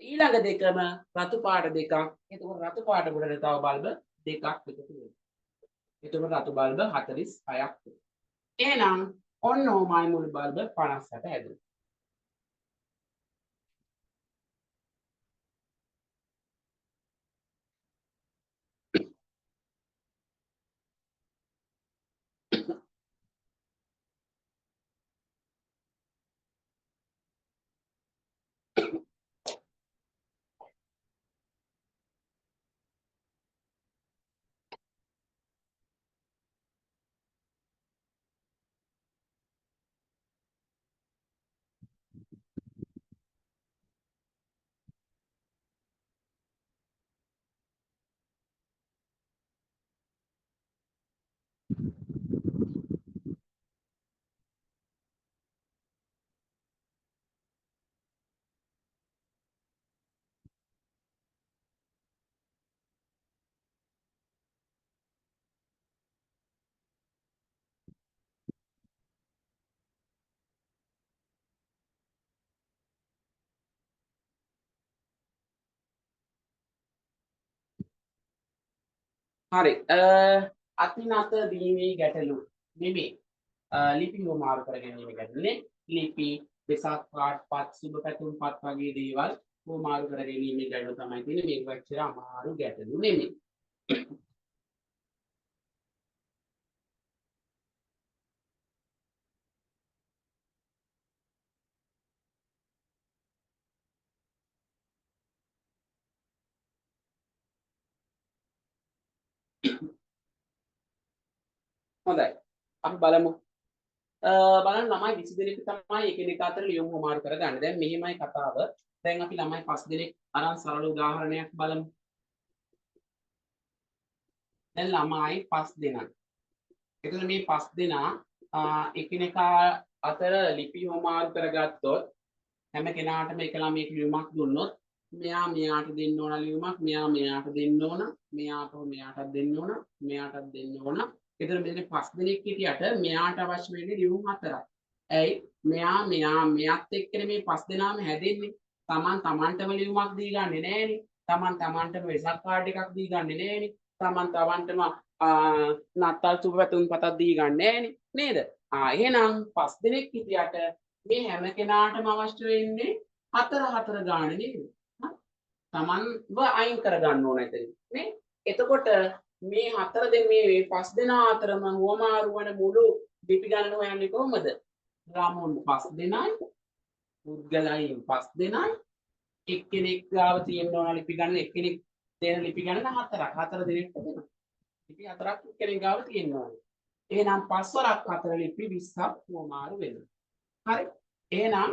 ඊළඟ දෙකම රතු පාට දෙකක්. එතකොට රතු පාට ගොඩට තව බල්බ දෙකක් එකතු වෙනවා. එතකොට රතු බල්බ 46ක් වෙනවා. එහෙනම් ඔන්න ඕමයි මුළු බල්බ 57 හැදුවා. හරි අතින් අත දීමේ ගැටලු නෙමෙයි ලිපි මාරු කර ගැනීම ගැටලුනේ. ලිපි වෙසක් පාට් පත් සුබ පැතුම් පත් වගේ දේවල් මාරු කර ගැනීමේ ගැටලු තමයි තියෙන්නේ. මේක වැච්චර අමාරු ගැටලු නෙමෙයි. හොඳයි. අපි බලමු. බලන්න ළමයි 20 දෙනෙක් තමයි එකිනෙක අතර ලියුම් හුමාරු කරගන්න. දැන් මෙහිමයි කතාව. දැන් අපි ළමයි 5 දෙනෙක් අරන් සරල උදාහරණයක් බලමු. දැන් ළමයි 5 දෙනා. එතකොට මේ 5 දෙනා එකිනෙකා අතර ලිපි හුමාරු කරගත්තොත් හැම කෙනාටම එක ළමයෙක් ලියුමක් දුන්නොත් මෙයා මෙයාට දෙන්න ඕන ලියුමක්, මෙයා මෙයාට දෙන්න ඕන, මෙයාට මෙයාටත් දෙන්න ඕන, මෙයාටත් දෙන්න ඕන. එතන මෙතන 5 දෙනෙක් හිටියට මෙයාට අවශ්‍ය වෙන්නේ ලියුම් 4ක්. ඇයි? මෙයාත් එක්කනේ මේ 5 දෙනාම හැදෙන්නේ. තමන්ටම ලියුමක් දී ගන්නෙ නෑනේ. තමන්ටම වෙසක් කාඩ් එකක් දී ගන්නෙ නෑනේ. තමන්ටම නත්තල් සුබ පැතුම් පතක් දී ගන්නෙ නෑනේ. නේද? එහෙනම් 5 දෙනෙක් හිටියට මේ හැම කෙනාටම අවශ්‍ය වෙන්නේ 4 ගානේ නේද? තමන්ව අයින් කරගන්න ඕන එතන නේ. එතකොට මේ 5 දෙනා අතරම හුවමාරු වන මුළු ලිපි ගණන හොයන්නේ කොහොමද? ළමුන් 5 දෙනයි, පුද්ගලයන් 5 දෙනයි, එක්කෙනෙක් ගාව තියෙන ඕන ලිපි ගණන එක්කෙනෙක් දෙන ලිපි ගණන 4ක්. 4 දෙනෙක්ට දෙනවා. ලිපි 4ක් එක්කෙනෙක් ගාව තියෙන්න ඕනේ. එහෙනම් 5 වරක් 4 ලිපි 20ක් හුවමාරු වෙනවා. හරි. එහෙනම්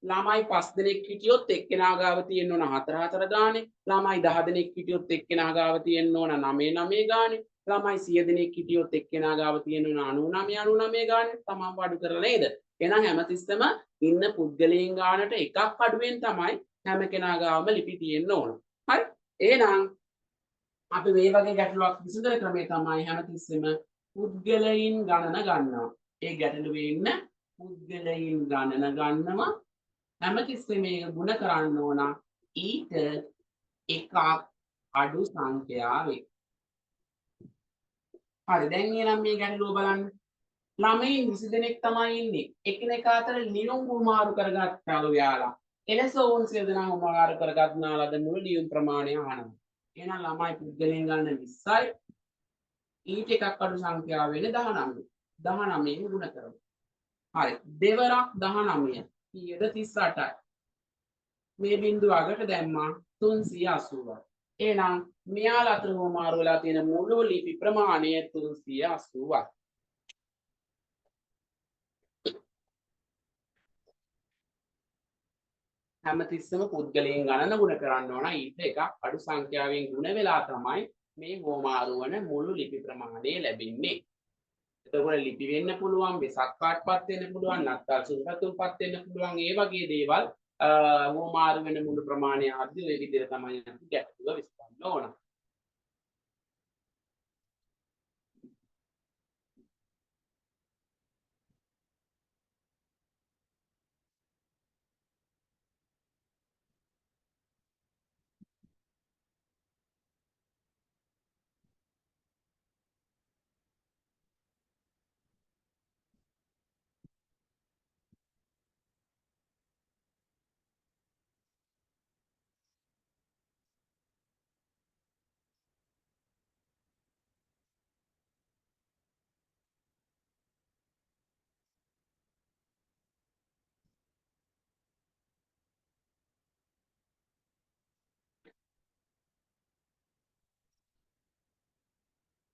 ළමයි 5 දෙනෙක් හිටියොත් එක්කෙනා ගාව තියෙන්න ඕන 4 ගානේ. ළමයි 10 දෙනෙක් හිටියොත් එක්කෙනා ගාව තියෙන්න ඕන 9 ගානේ. ළමයි 100 දෙනෙක් හිටියොත් එක්කෙනා ගාව තියෙන්න ඕන 99 ගානේ. තමන් අඩු කරලා නේද? එහෙනම් හැමතිස්සෙම ඉන්න පුද්ගලයන් ගානට එකක් අඩුවෙන් තමයි හැම කෙනා ගාවම ලිපි තියෙන්න ඕන. හරි? එහෙනම් අපි මේ වගේ ගැටලුවක් විසඳන ක්‍රමය තමයි හැමතිස්සෙම පුද්ගලයන් ගණන ගන්නවා. ඒ ගැටලුවේ ඉන්න පුද්ගලයන් ගණන ගන්නවා හැමතිස්සෙම මේක ගුණ කරන්න ඕන ඊට එකක් අඩු සංඛ්‍යාවෙන්. හරි දැන් එහෙනම් මේ ගැටලුව බලන්න. ළමයින් 20 දෙනෙක් තමයි ඉන්නේ. එකිනෙකා අතර ලියුම් හුමාරු කරගත්තාලු යාලා. එලෙස ඔවුන් සියලු දෙනා හුමාරු කරගන්නා ලද මුළු ලියුම් ප්‍රමාණය අහනවා. එහෙනම් ළමයි පුද්ගලයන් ගණන 20යි. ඊට එකක් අඩු සංඛ්‍යාව වෙන්නේ 19. 19න් ගුණ කරමු. හරි දෙවරක් 19 කීයද 38යි මේ බිංදුව අගට දැම්මා 380යි එහෙනම් මෙයාලා අතර හොමාරු වෙලා තියෙන මුළු ලිපි ප්‍රමාණය 380යි හැමතිස්සෙම පුද්ගලයන් ගණන ගුණ කරන්න ඕන ඊට එකක් අඩු සංඛ්‍යාවෙන් ගුණ වෙලා තමයි මේ හොමාරු වන මුළු ලිපි ප්‍රමාණය ලැබෙන්නේ එතකොට ලිපි වෙන්න පුළුවන් වෙසක් පාටපත් වෙන්න පුළුවන් නත්තල් සුන්පතුම්පත් වෙන්න පුළුවන් ඒ වගේ දේවල් හුවමාරු වෙන මුළු ප්‍රමාණය ආදී ඔය විදිහට තමයි අපි ගැටලුව විසඳන්න ඕන.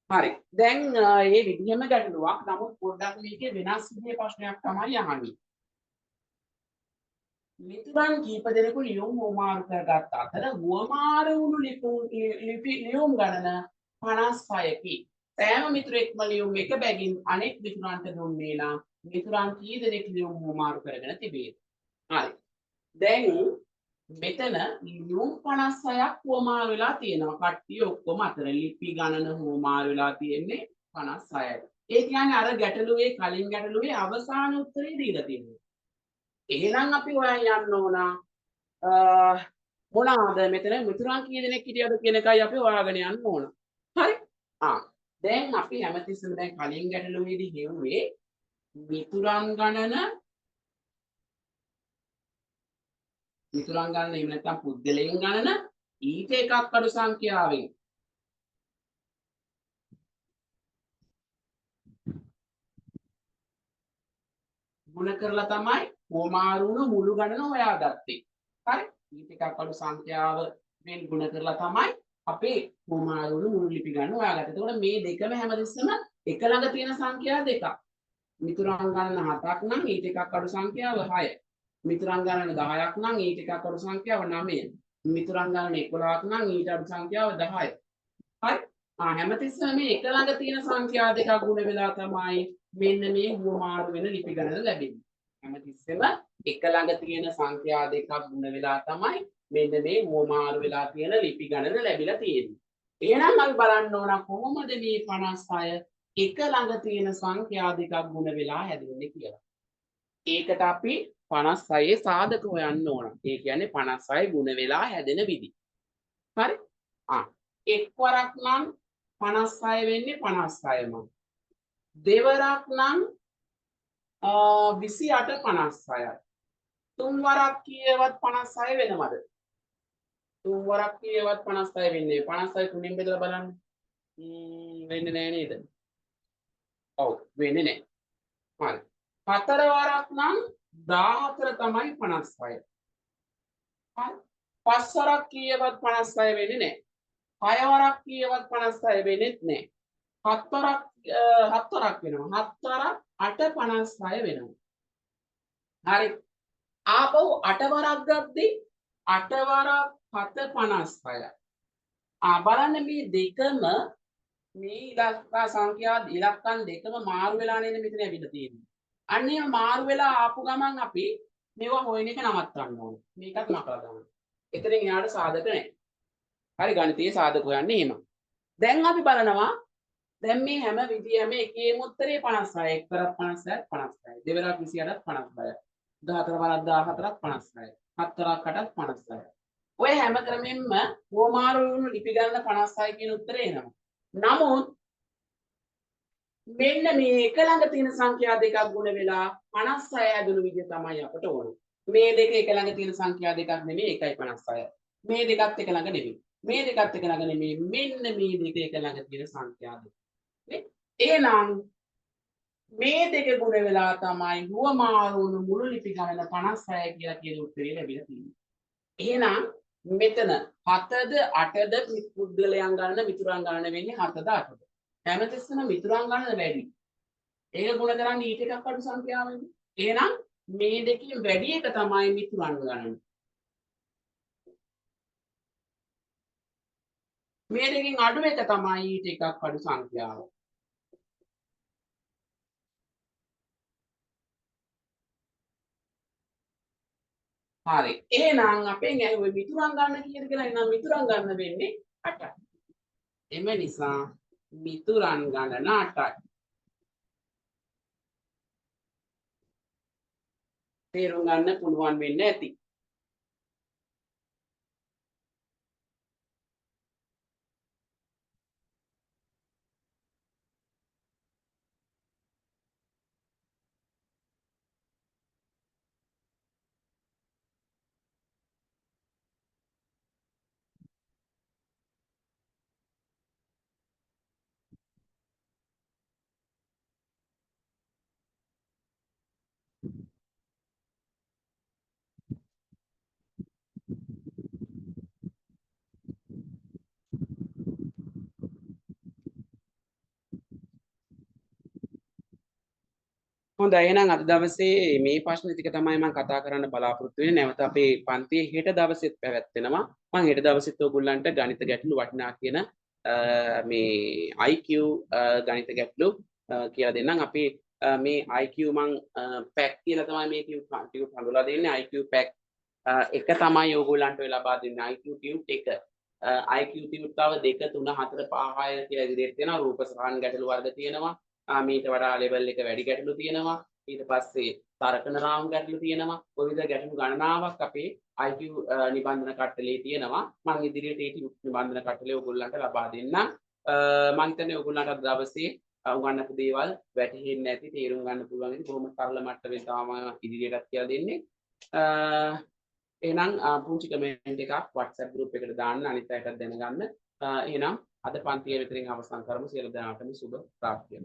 හරි. දැන් මේ විදිහම ගැටලුවක් නමුත් පොඩ්ඩක් මේකේ වෙනස් විදිහේ ප්‍රශ්නයක් තමයි අහන්නේ. මිතුරන් කීප දෙනෙකු ලියුම් හුවමාරු කරගත් අතර හුවමාරු වුණු ලියුම් ගණන 56කි. සෑම මිතුරෙක්ම ලියුම් එක බැගින් අනෙක් මිතුරන්ට දුන්නේ නම් මිතුරන් කී දෙනෙක් ලියුම් හුවමාරු කරගෙන තිබේද? හරි. දැන් මෙතන ලියුම් 56ක් හුවමාරු වෙලා තියෙනවා. කට්ටිය ඔක්කොම අතර ලිපි ගණන හුවමාරු වෙලා තියෙන්නේ 56යි. ඒ කියන්නේ අර ගැටලුවේ කලින් ගැටලුවේ අවසාන උත්තරේ දීලා තියෙනවා. එහෙනම් අපි හොයන් යන්න ඕන මොනවාද මෙතන මිතුරන් කී දෙනෙක් හිටියද කියන එකයි අපි හොයාගෙන යන්න ඕන. හරි? දැන් අපි හැමතිස්සෙම දැන් කලින් ගැටලුවේදී හෙව්වේ මිතුරන් ගණන එහෙම නැත්නම් පුද්ගලයන් ගණන ඊට එකක් අඩු සංඛ්‍යාවෙන් ගුණ කරලා තමයි හුවමාරු වුණු මුළු ගණන හොයාගත්තේ. හරි? ඊට එකක් අඩු සංඛ්‍යාවෙන් ගුණ කරලා තමයි අපේ හුවමාරු වුණු මුළු ලිපි ගණන හොයාගත්තේ. එතකොට මේ දෙකම හැමතිස්සෙම එක ළඟ තියෙන සංඛ්‍යා දෙකක්. මිතුරන් ගණන 7ක් නම් ඊට එකක් අඩු සංඛ්‍යාව 6. මිතුරන් ගණන 10ක් නම් ඊට එකක් අඩු සංඛ්‍යාව 9. මිතුරන් ගණන 11ක් නම් ඊට අඩු සංඛ්‍යාව 10යි. හරි? හැමතිස්සෙම මේ එක ළඟ තියෙන සංඛ්‍යා දෙකක් ගුණ වෙලා තමයි මෙන්න මේ හුවමාරු වෙන ලිපි ගණන ලැබෙන්නේ. හැමතිස්සෙම එක ළඟ තියෙන සංඛ්‍යා දෙකක් ගුණ වෙලා තමයි මෙන්න මේ හුවමාරු වෙලා තියෙන ලිපි ගණන ලැබිලා තියෙන්නේ. එහෙනම් අපි බලන්න ඕන කොහොමද මේ 56 එක ළඟ තියෙන සංඛ්‍යා දෙකක් ගුණ වෙලා හැදෙන්නේ කියලා. ඒකට අපි 56 සාධක හොයන්න ඕන. ඒ කියන්නේ 56 ගුණ වෙලා හැදෙන විදි. හරි? එක්වරක් නම් 56 වෙන්නේ 56ම. දෙවරක් නම් 28 56යි. තුන්වරක් කියවත් 56 වෙනවද? තුන්වරක් කියවත් 56 වෙන්නේ. 56 තුනෙන් බෙදලා බලන්න. වෙන්නේ නැහැ නේද? ඔව් වෙන්නේ නැහැ. හරි. හතරවරක් නම් 14 තමයි 56. හරි. පස්වරක් කියවත් 56 වෙන්නේ නැහැ. හයවරක් කියවත් 56 වෙන්නේ නැහැ. හත්වරක් වෙනවා. හත්වරක් 8 56 වෙනවා. හරි. ආපහු 8 වරක් ගද්දී 8 වරක් 7 56යි. බලන්න මේ දෙකම මේ ඉලක්කම් දෙකම මාරු වෙලා නේද මෙතන ඇවිල්ලා තියෙන්නේ. අන්න එහෙම මාරු වෙලා ආපු ගමන් අපි මේවා හොයන එක නවත්තන්න ඕනේ. මේකත් මකලා දාන්න. එතනින් එහාට සාධක නැහැ. හරි ගණිතයේ සාධක හොයන්නේ එහෙම. දැන් අපි බලනවා දැන් මේ හැම විදියම එකේම උත්තරේ 56. එක්වරක් 56ක් 56. දෙවරක් 28ක් 56. 14 වරක් 14ක් 56. හත්වරක් 8ක් 56. ඔය හැම ක්‍රමෙන්ම හුවමාරු වුණු ලිපි ගණන 56 කියන උත්තරේ එනවා. නමුත් මෙන්න මේ එක ළඟ තියෙන සංඛ්‍යා දෙකක් ගුණ වෙලා 56 හැදුණු විදිය තමයි අපට ඕන. මේ දෙක එක ළඟ තියෙන සංඛ්‍යා දෙකක් නෙමෙයි 1.56. මේ දෙකත් එක ළඟ නෙමෙයි. මේ දෙකත් එක ළඟ නෙමෙයි. මෙන්න මේ දෙක එක ළඟ තියෙන සංඛ්‍යා දෙක. නේ? එහෙනම් මේ දෙක ගුණ වෙලා තමයි හුවමාරු වුණු මුළු ලිපි ගණන 56 කියලා කියන උත්තරේ ලැබිලා තියෙන්නේ. එහෙනම් මෙතන 7ද 8ද පුද්ගලයන් ගණන මිතුරන් ගණන වෙන්නේ 7ද 8ද. හැමතිස්සෙම මිතුරන් ගණන වැඩි. ඒක ගුණ කරන්නේ ඊට එකක් අඩු සංඛ්‍යාවෙන්නේ. එහෙනම් මේ දෙකෙන් වැඩි එක තමයි මිතුරන් ගණන. මේ දෙකෙන් අඩු එක තමයි ඊට එකක් අඩු සංඛ්‍යාව. හරි. එහෙනම් අපෙන් ඇහුවේ මිතුරන් ගන්න කීයද කියලා. එහෙනම් මිතුරන් ගන්න වෙන්නේ 8යි. එම නිසා මිතුරන් ගණන 8යි. තේරුම් ගන්න පුළුවන් වෙන්නේ ඇති. හොඳයි එහෙනම් අද දවසේ මේ ප්‍රශ්න ටික තමයි මම කතා කරන්න බලාපොරොත්තු වෙන්නේ. නැවත අපේ පන්තියේ හෙට දවසෙත් පැවැත්වෙනවා. මම හෙට දවසෙත් ඔයගොල්ලන්ට ගණිත ගැටලු වටිනා කියන මේ IQ ගණිත ගැටලු කියලා දෙන්නම්. අපි මේ IQ මම පැක් කියලා තමයි මේ ටියුට් හඳුලා දෙන්නේ. IQ පැක් එක තමයි ඔයගොල්ලන්ට ලබා දෙන්නේ. IQ ටියුට් එක. IQ ටියුට් තව 2 3 4 5 6 කියලා ඉදිරියට තියෙනවා. රූප සහන් ගැටලු වර්ග තියෙනවා. මීට වඩා ලෙවල් එක වැඩි ගැටලු තියෙනවා. ඊට පස්සේ තරකන රාම් ගැටලු තියෙනවා. ඔය විදිහ ගැටලු ගණනාවක් අපේ IQ නිබන්ධන කට්ටලේ තියෙනවා. මම ඉදිරියට ඒ නිබන්ධන කට්ටලේ ඔයගොල්ලන්ට ලබා දෙන්නම්. මම හිතන්නේ ඔයගොල්ලන්ට අද දවසේ උගන්නපු දේවල් වැටහෙන්නේ නැති, තේරුම් ගන්න පුළුවන් ඉතින් බොහොම සරල මට්ටමේ තමයි ඉදිරියටත් කියලා දෙන්නේ. එහෙනම් පුංචි කමෙන්ට් එකක් WhatsApp group එකට දාන්න අනිත් අයටත් දැනගන්න. එහෙනම් අද පන්තිය විතරින් අවසන් කරමු. සියලු දෙනාටම සුබ ප්‍රාප්තිය.